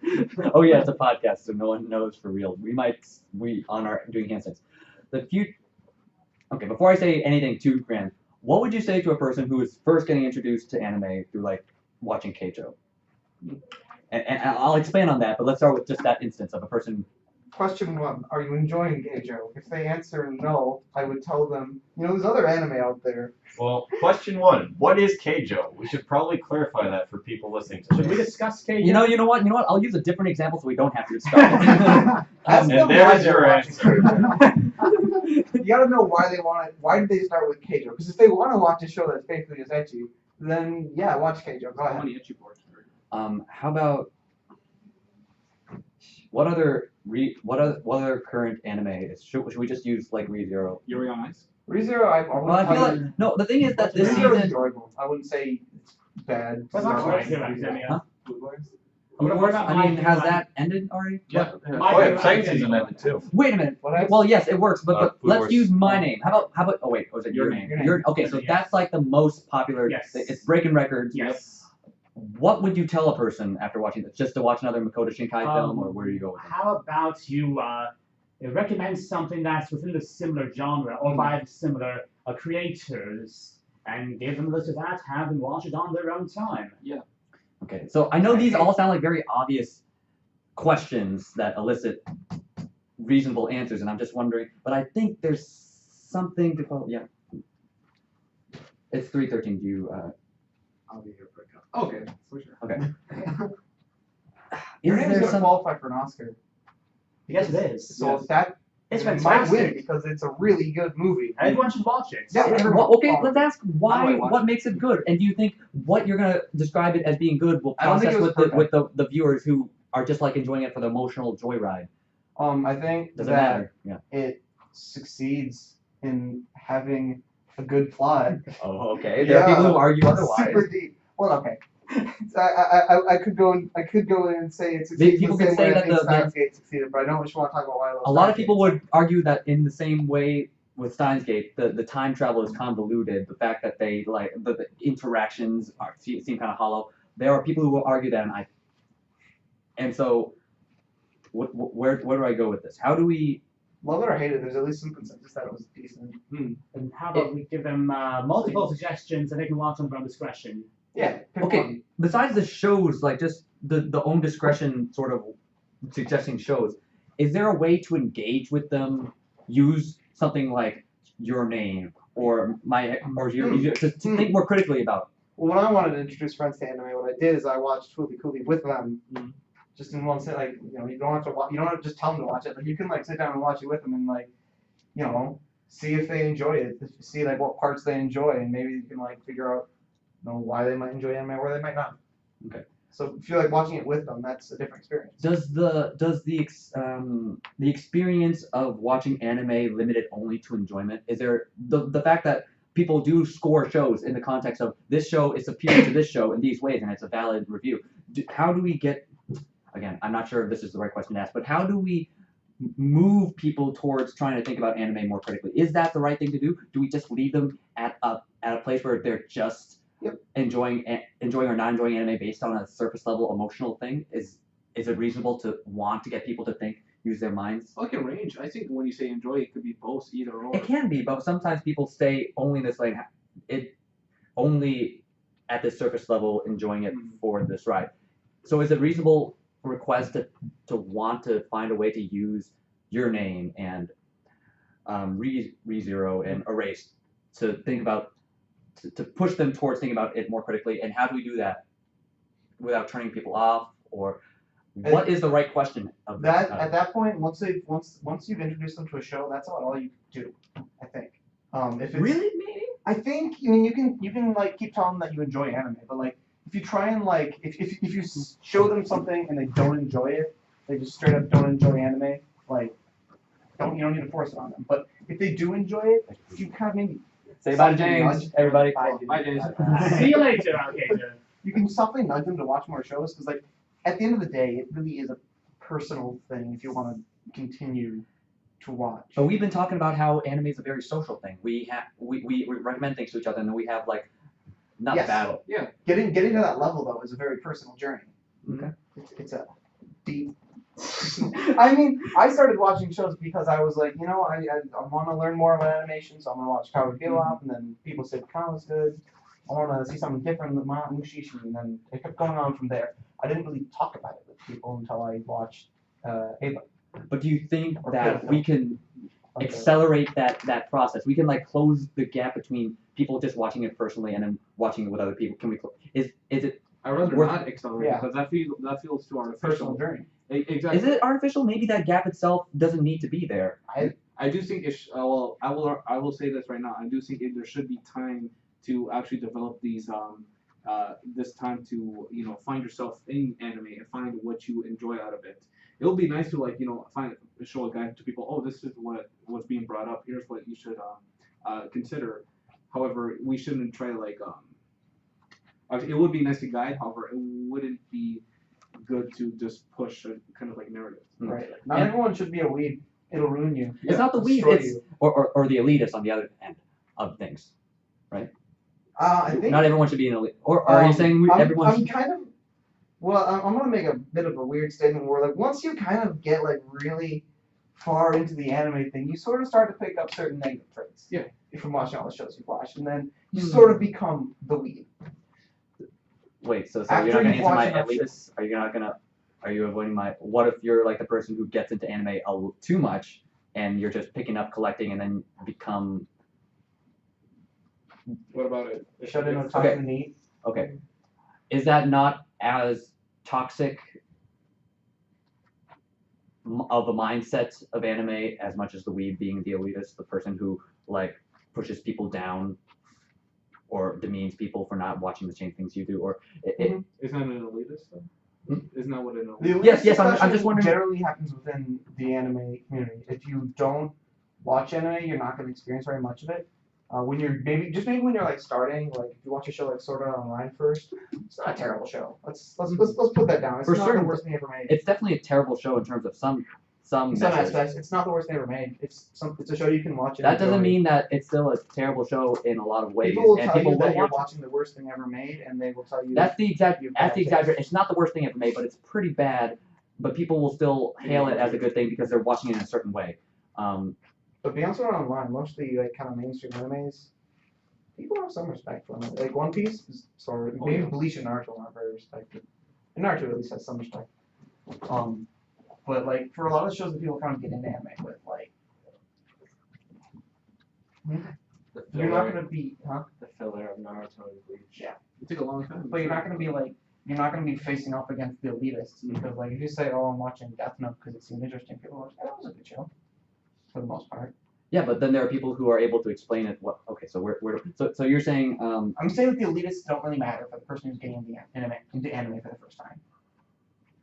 Oh yeah, it's a podcast, so no one knows for real. We on our doing handstands. Okay, before I say anything too grand, what would you say to a person who is first getting introduced to anime through like watching Keijo? And I'll expand on that, but let's start with just that instance of a person question 1, are you enjoying Geijo? If they answer no, I would tell them, there's other anime out there. Well, question 1, what is Keijo? We should probably clarify that for people listening to Should we this. discuss Keijo? You know what? I'll use a different example so we don't have to discuss it. Ask And them why there's they're your watching answer. Keijo. You gotta know why they want it. Why did they start with Keijo? Because if they want to watch a show that's basically just ecchi, then yeah, watch Keijo. Go How ahead. many itchy boards? How about what other current anime? Should we just use like ReZero? Yuri on Ice. ReZero, I Well, I feel like no. The thing is that this ReZero is season. enjoyable. I wouldn't say it's bad. That's not quite good, actually, Huh? Food Wars? What about I mean, my has favorite that ended already? Yeah. My Oh, yeah, favorite second anime. season ended too. Wait a minute. What Well, yes, it works, but Food let's Wars. use my name. How about? Oh wait, was it your name? Your name. Okay, so Yes. that's like the most popular. Yes. It's breaking records. Yes. What would you tell a person after watching this? Just to watch another Makoto Shinkai film, or where do you go with it? How about you recommend something that's within the similar genre or by the similar creators and give them a list of that, have them watch it on their own time. Okay, so I know these all sound like very obvious questions that elicit reasonable answers, and I'm just wondering, but I think there's something to follow. Yeah. It's 3:13. Do you? I'll be here for a couple. Okay, for sure. Okay. Your Is name's there gonna some? qualify for an Oscar. Yes, it is. So Yes. that It's might win fantastic. because it's a really good movie. Everyone should watch it. Yeah, everyone- Well, okay, let's ask How do why. I watch What makes it good? And do you think what you're gonna describe it as being good will I don't think process it was with the viewers who are just like enjoying it for the emotional joyride? I think Does it that matter? Yeah. it succeeds in having a good plot. Oh, okay. There are people who argue otherwise. Super deep. Well, okay. So I could go in and say it succeeds People the could same way say I that think the- Steins Gate succeeded, but I don't just want to talk about why I love A lot of Steins people Gate. would argue that in the same way with Steins Gate, the time travel is convoluted. The fact that they like the interactions seem kind of hollow. There are people who will argue that, and so where do I go with this? How do we? Love it or hate it, there's at least some consensus that it was decent. And how about we give them multiple suggestions and they can watch on their own discretion. Yeah. pick Okay, one. besides the shows, like just the own discretion sort of suggesting shows, is there a way to engage with them? Use something like your name or to think more critically about. Well, when I wanted to introduce friends to anime, what I did is I watched Fooly Cooly with them, just in one sit. Like, you don't have to watch. You don't have to just tell them to watch it. Like, you can like sit down and watch it with them and like, see if they enjoy it. See like what parts they enjoy, and maybe you can like figure out, why they might enjoy anime or they might not. Okay. So if you're like watching it with them, that's a different experience. Does the experience of watching anime limit it only to enjoyment? Is there the fact that people do score shows in the context of this show is superior to this show in these ways and it's a valid review? How do we get? Again, I'm not sure if this is the right question to ask, but how do we move people towards trying to think about anime more critically? Is that the right thing to do? Do we just leave them at a place where they're just enjoying or not enjoying anime based on a surface level emotional thing? Is it reasonable to want to get people to think, use their minds? Well, it can range. I think when you say enjoy, it could be both, either or. It can be, but sometimes people stay only this like only at this surface level enjoying it for this ride. So is it reasonable request to want to find a way to use your name and ReZero and Erase to think about to push them towards thinking about it more critically? And how do we do that without turning people off? Or what is the right question of That at that point, once you've introduced them to a show, that's about all you do. I think. If it's, really maybe? I think you can like keep telling them that you enjoy anime, but like if you try and like if you show them something and they don't enjoy it, they just straight up don't enjoy anime, like you don't need to force it on them. But if they do enjoy it, you kind of maybe Say bye to James, everybody. Bye, James. See you later, alligator. you can softly nudge them to watch more shows because like at the end of the day, it really is a personal thing if you want to continue to watch. But we've been talking about how anime is a very social thing. We recommend things to each other, and then we have like not Yes. battle. Getting to that level though is a very personal journey. Okay. It's a deep. I mean, I started watching shows because I was like, I want to learn more about animation, so I'm gonna watch Cowboy Bebop, and then people said Khan was good. I want to see something different than Mushishi, and then it kept going on from there. I didn't really talk about it with people until I watched Ava. But do you think Or that pedophile. we can accelerate that process? We can like close the gap between people just watching it personally and then watching it with other people. Can we? Is it? I rather Worth- not accelerate Yeah. because that feels too Personal artificial. journey. Exactly. Is it artificial? Maybe that gap itself doesn't need to be there. I do think well, I will say this right now. I do think there should be time to actually develop these this time to find yourself in anime and find what you enjoy out of it. It would be nice to like show a guide to people. Oh, this is what's being brought up. Here's what you should consider. However, we shouldn't try to like it would be nice to guide. However, it wouldn't be good to just push a kind of like narrative. Right. Not And- everyone should be a weeb. It'll ruin you. It's not the weeb. Destroy It's you. or the elitist on the other end of things. I think. Not everyone should be an elite. Or are you saying everyone? I'm kind of. Well, I'm gonna make a bit of a weird statement where like once you kind of get like really far into the anime thing, you sort of start to pick up certain negative traits. Yeah. From watching all the shows you've watched, and then you Hmm. sort of become the weeb. Wait, so After you're not gonna you've answer my watched enough elitist? Are you not gonna? Are you avoiding my? What if you're like the person who gets into anime too much, and you're just picking up, collecting, and then become What about it? Shut in on top Okay. of the knee. okay? Is that not as toxic of a mindset of anime as much as the weeb being the elitist, the person who like pushes people down or demeans people for not watching the same things you do, or it, Isn't that an elitist though? Hmm? Isn't that what an The elitist? elitist Yes, I'm just discussion wondering- Generally happens within the anime community. If you don't watch anime, you're not going to experience very much of it. When you're maybe when you're like starting, like if you watch a show like Sword Art Online first, it's not a terrible show. Let's put that down. It's For not certain- the worst thing ever made. it's definitely a terrible show in terms of some In some measures. aspects, it's not the worst thing ever made. It's a show you can watch. And That doesn't enjoy. mean that it's still a terrible show in a lot of ways, People will and tell people you will that you're watch it. watching the worst thing ever made, and they will tell you That's the exact. you have That's the bad exaggeration. taste. It's not the worst thing ever made, but it's pretty bad. But people will still hail it as a good thing because they're watching it in a certain way. But beyond Sword Art Online, most of the like kind of mainstream animes, people have some respect for them. Like One Piece is sort of maybe Bleach and Naruto aren't very respected. And Naruto at least has some respect. But like for a lot of the shows that people kind of get into anime with, like The you're not filler, gonna be, the filler of Naruto and Bleach. Yeah. It took a long time. But you're not gonna be like you're not gonna be facing off against the elitists because like if you say, oh, I'm watching Death Note because it seemed interesting, people are like, that was a good show, for the most part. Yeah, but then there are people who are able to explain it. What? Okay, so so you're saying I'm saying that the elitists don't really matter for the person who's getting into anime for the first time.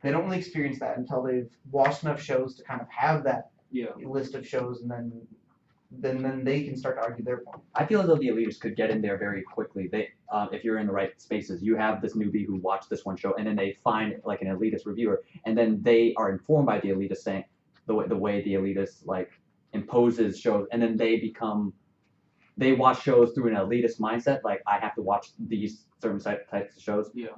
They don't really experience that until they've watched enough shows to kind of have that Yeah. list of shows, and then they can start to argue their point. I feel as though the elitists could get in there very quickly. They, if you're in the right spaces, you have this newbie who watched this one show, and then they find like an elitist reviewer, and then they are informed by the elitist saying the way the elitist like imposes shows, and then they watch shows through an elitist mindset. Like I have to watch these certain types of shows. Yeah.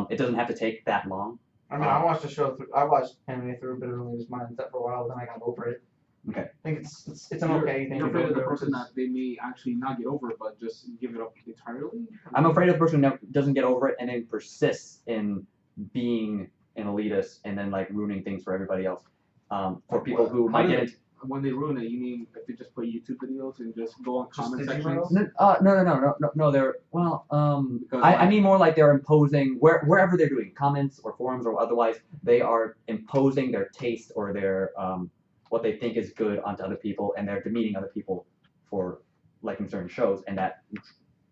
It doesn't have to take that long. I mean, I watched anime through a bit of an elitist mindset for a while, then I got over it. Okay. I think it's an You're- okay thing. You're to go afraid of the through. person that they may actually not get over, but just give it up entirely. I'm afraid of the person who never, doesn't get over it and then persists in being an elitist and then like ruining things for everybody else. For people who might get into When they ruin it, you mean if they just put YouTube videos and just go on Just comment Digimon? sections? no. They're well. Because, I mean more like they're imposing wherever they're doing comments or forums or otherwise, they are imposing their taste or their what they think is good onto other people, and they're demeaning other people for liking certain shows, and that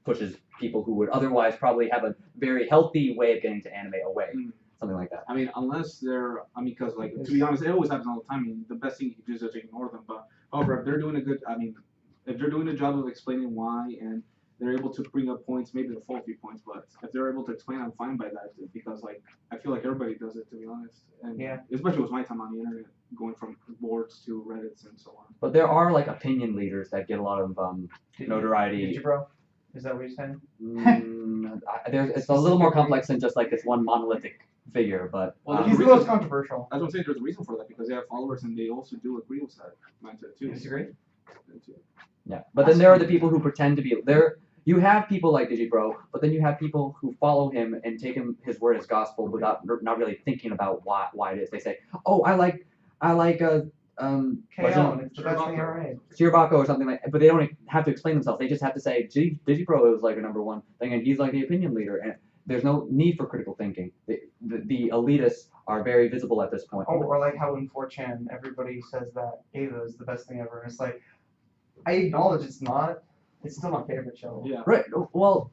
pushes people who would otherwise probably have a very healthy way of getting to anime away, Mm. something like that. I mean, unless they're, because like to be honest, it always happens all the time. I mean, the best thing you can do is just ignore them. But however, if they're doing if they're doing a job of explaining why and they're able to bring up points, maybe they're faulty points, but if they're able to explain, I'm fine by that because like I feel like everybody does it to be honest. And Yeah. especially with my time on the internet, going from boards to Reddits and so on. But there are like opinion leaders that get a lot of notoriety. Bro? Is that what you're saying? It's a little more complex than just like this one monolithic figure, but Well, He's the most controversial. That's what I'm saying. There's a reason for that because they have followers and they also do agree with that mindset too. You disagree? yeah. But then there are the people who pretend to be there. You have people like DigiBro, but then you have people who follow him and take his word as gospel without not really thinking about why it is. They say, "Oh, I I like KO, and it's the best thing ever made. Shirobako or something like, but they don't have to explain themselves. They just have to say, Digipro is like a number one thing, and he's like the opinion leader, and there's no need for critical thinking. The elitists are very visible at this point. Oh, or like how in 4chan everybody says that Ava is the best thing ever, and it's like, I acknowledge it's not. It's still my favorite show. Yeah. Right. Well,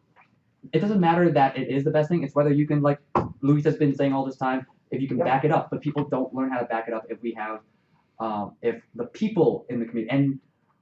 it doesn't matter that it is the best thing. It's whether you can, like Luis has been saying all this time, if you can back it up. But people don't learn how to back it up if we have, if the people in the community, and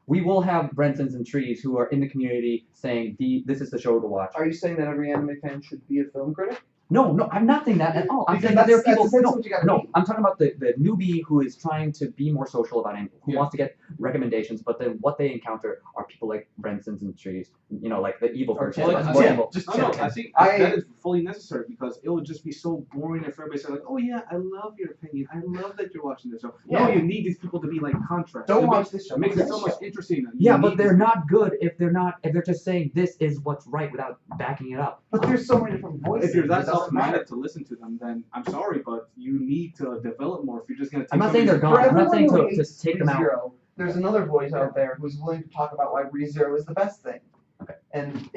we will have Brensons and Trees who are in the community saying, this is the show to watch. Are you saying that every anime fan should be a film critic? No, I'm not saying that at all. I'm Because saying that there are that's people. essentially No, what you gotta no, be. I'm talking about the newbie who is trying to be more social about it, who Yeah. wants to get recommendations, but then what they encounter are people like Brensons and Trees, like the evil Or version. Well, It's I more think- evil. just No, check I it. think I- that is fully necessary because it would just be so boring if everybody said like, "Oh yeah, I love your opinion. I love that you're watching this show." Yeah. No, you need these people to be like contrast. Don't It watch makes- this show. It makes Watch it so this much show. interesting. You Yeah, need but they're these- not good if they're just saying this is what's right without backing it up. But there's so many different voices. If you're that it doesn't matter. self-minded to listen to them, then I'm sorry, but you need to develop more. If you're just gonna take I'm not saying they're somebody's- gone. I'm not saying everyone to who hates take them out. ReZero, there's another voice out there who's willing to talk about why ReZero is the best thing. Okay. And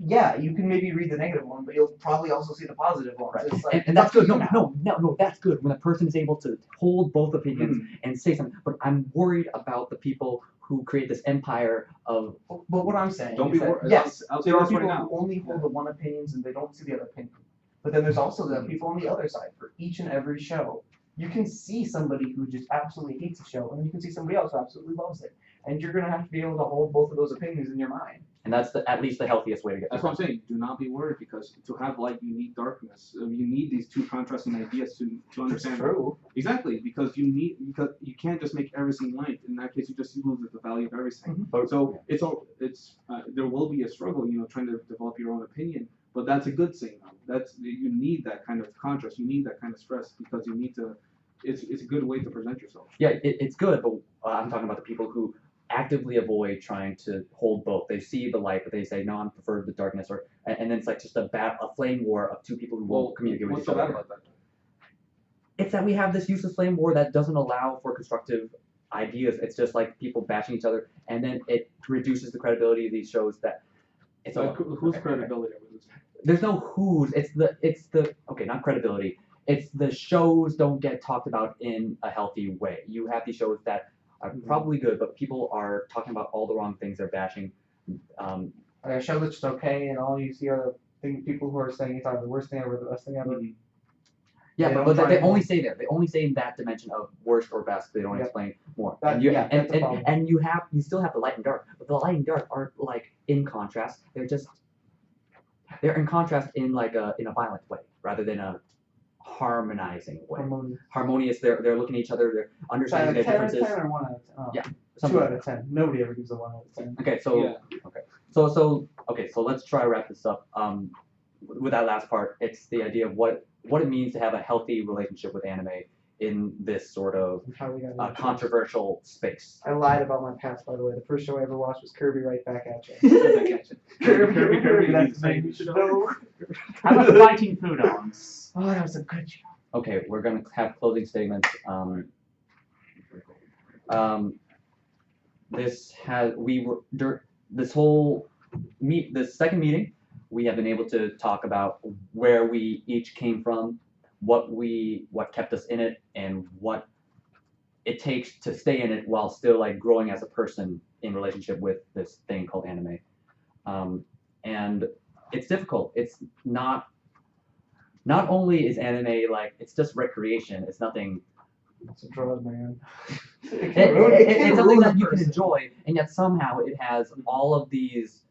yeah, you can maybe read the negative one, but you'll probably also see the positive ones. Right. It's like, And that's good. up to you now. No, that's good when a person is able to hold both opinions and say something. But I'm worried about the people who create this empire of. But what I'm saying Don't is be that, worried. yes, I'll say there are this right people now. who only hold the one opinions and they don't see the other opinion. But then there's also the people on the other side for each and every show. You can see somebody who just absolutely hates a show, and you can see somebody else who absolutely loves it. And you're gonna have to be able to hold both of those opinions in your mind. And that's at least the healthiest way to get. That's what I'm saying. Do not be worried because to have light, you need darkness. You need these two contrasting ideas to understand. True. Exactly, because you can't just make everything light. In that case, you just lose the value of everything. Mhm. So there will be a struggle, trying to develop your own opinion. But that's a good thing. You need that kind of contrast. You need that kind of stress because you need to. It's a good way to present yourself. Yeah, it's good, but I'm talking about the people who actively avoid trying to hold both. They see the light, but they say, no, I prefer the darkness, and then it's like just a flame war of two people who won't communicate with What's each so bad other. about that? It's that we have this useless flame war that doesn't allow for constructive ideas. It's just like people bashing each other, and then it reduces the credibility of these shows. That it's Like, whose okay. credibility are we losing? There's no who's. It's the okay, not credibility. It's the shows don't get talked about in a healthy way. You have these shows that are probably good, but people are talking about all the wrong things. They're bashing. Like a show that's just okay, and all you see are the people who are saying it's either the worst thing ever, or the best thing ever. Yeah, They but don't try they to- only say there. They only say in that dimension of worst or best. They don't Yeah. explain more. That- and you, yeah, that's a problem. and you still have the light and dark, but the light and dark aren't like in contrast. They're in contrast in like in a violent way rather than a harmonizing way. Harmonious. They're looking at each other. They're understanding their 10 out of differences. 10 or 1 out of 10? Oh, Yeah, 2 something out like of 10. Nobody ever gives a 1 out of 10. Okay, so Yeah. so let's try to wrap this up. With that last part, it's the idea of what it means to have a healthy relationship with anime in this sort of And how we got into it. controversial space. I lied about my past, by the way. The first show I ever watched was Kirby Right Back at You. Kirby, that's the you name you should should know. How about fighting food arms? Oh, that was a good show. Okay, we're gonna have closing statements. This second meeting, we have been able to talk about where we each came from, what kept us in it, and what it takes to stay in it while still like growing as a person in relationship with this thing called anime. And it's difficult. It's not only is anime like it's just recreation. It's nothing. It's a drug, man. It's something that you can enjoy, and yet somehow it has all of these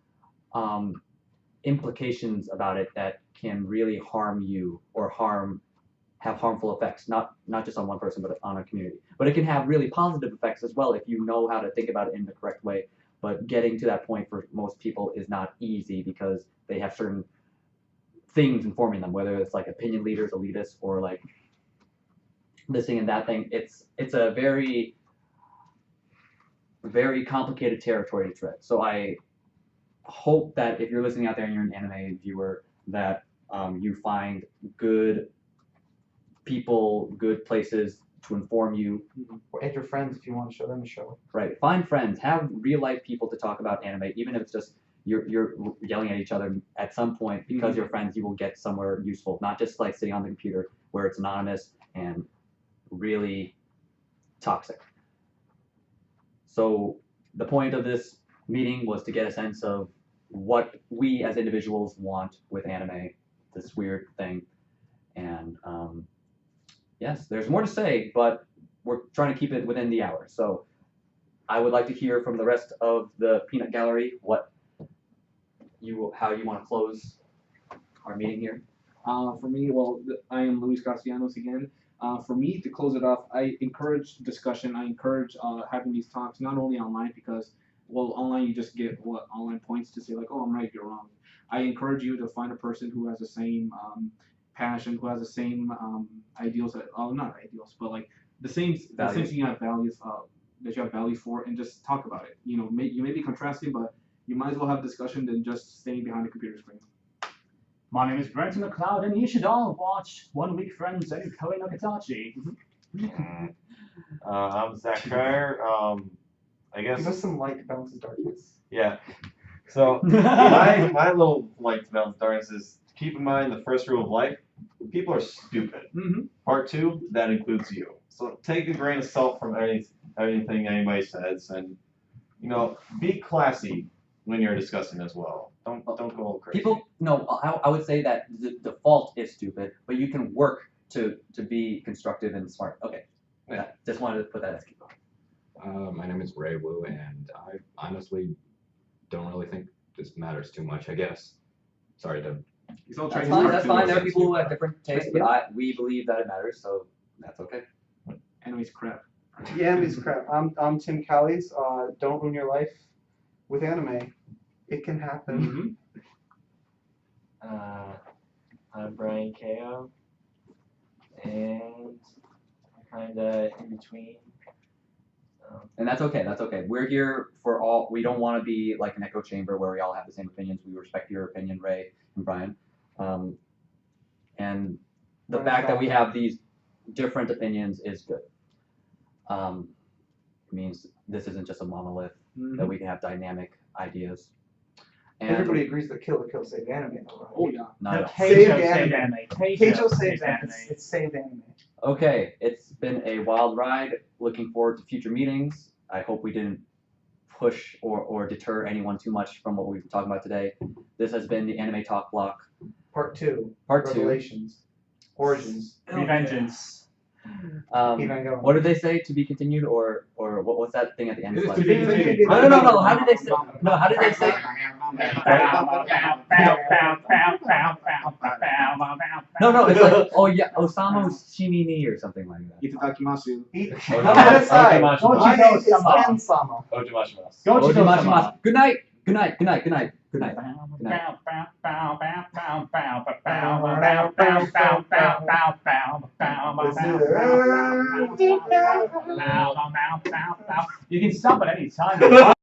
implications about it that can really harm you or have harmful effects, not just on one person, but on a community. But it can have really positive effects as well if you know how to think about it in the correct way. But getting to that point for most people is not easy because they have certain things informing them, whether it's like opinion leaders, elitists, or like this thing and that thing. It's a very, very complicated territory to tread. So I hope that if you're listening out there and you're an anime viewer, that you find good people, good places to inform you. Or add your friends if you want to show them a show. Right. Find friends. Have real life people to talk about anime, even if it's just you're yelling at each other. At some point, because you're friends, you will get somewhere useful. Not just like sitting on the computer where it's anonymous and really toxic. So the point of this meeting was to get a sense of what we as individuals want with anime, this weird thing. And yes, there's more to say, but we're trying to keep it within the hour. So I would like to hear from the rest of the peanut gallery how you want to close our meeting here. For me, well, I am Luis Castellanos again. For me, to close it off, I encourage discussion. I encourage having these talks, not only online, because, well, online you just get online points to say like, oh, I'm right, you're wrong. I encourage you to find a person who has the same passion, who has the same ideals, not ideals, but like the same thing you have values that you have value for, and just talk about it. You know, you may be contrasting, but you might as well have discussion than just staying behind a computer screen. My name is Brenton McLeod, and you should all watch 1 Week Friends and Koi no Katachi. I'm Zack Schreier. I guess. Give us some light to balance the darkness. Yeah. So my little light to balance darkness is keep in mind the first rule of life: people are stupid. Part 2, that includes you. So take a grain of salt from anything anybody says, and be classy when you're discussing as well. Don't go all crazy. I would say that the default is stupid, but you can work to be constructive and smart. Okay. Yeah. Just wanted to put that as key. My name is Ray Wu, and I honestly don't really think this matters too much. I guess. Sorry to. That's fine. That's fine. There are people who have different tastes, but we believe that it matters, so that's okay. Anime's crap. Yeah, anime's crap. I'm Tim Callies. Don't ruin your life with anime. It can happen. I'm Brian Ko, and I'm kind of in between. And that's okay. That's okay. We're here for all. We don't want to be like an echo chamber where we all have the same opinions. We respect your opinion, Ray and Brian. And the fact that we have these different opinions is good. It means this isn't just a monolith, that we can have dynamic ideas. And everybody agrees that Kill la Kill saved anime, though, right? Oh yeah. No. Keijo saved anime. Keijo saved anime. It's saved anime. Okay, it's been a wild ride. Looking forward to future meetings. I hope we didn't push or deter anyone too much from what we've talked about today. This has been the Anime Talk Block. Part 2. Part 2. Revelations. Origins. Revengeance. What did they say? To be continued, or what's that thing at the end? To be continued. No. How did they say? No. How did they say? No. It's like Osamu Shimini or something like that. Itadakimasu. Ken-sama. Ojimashimasu. Good night. Good night. Good night. Good night. Good night. Good night. You can stop at any time.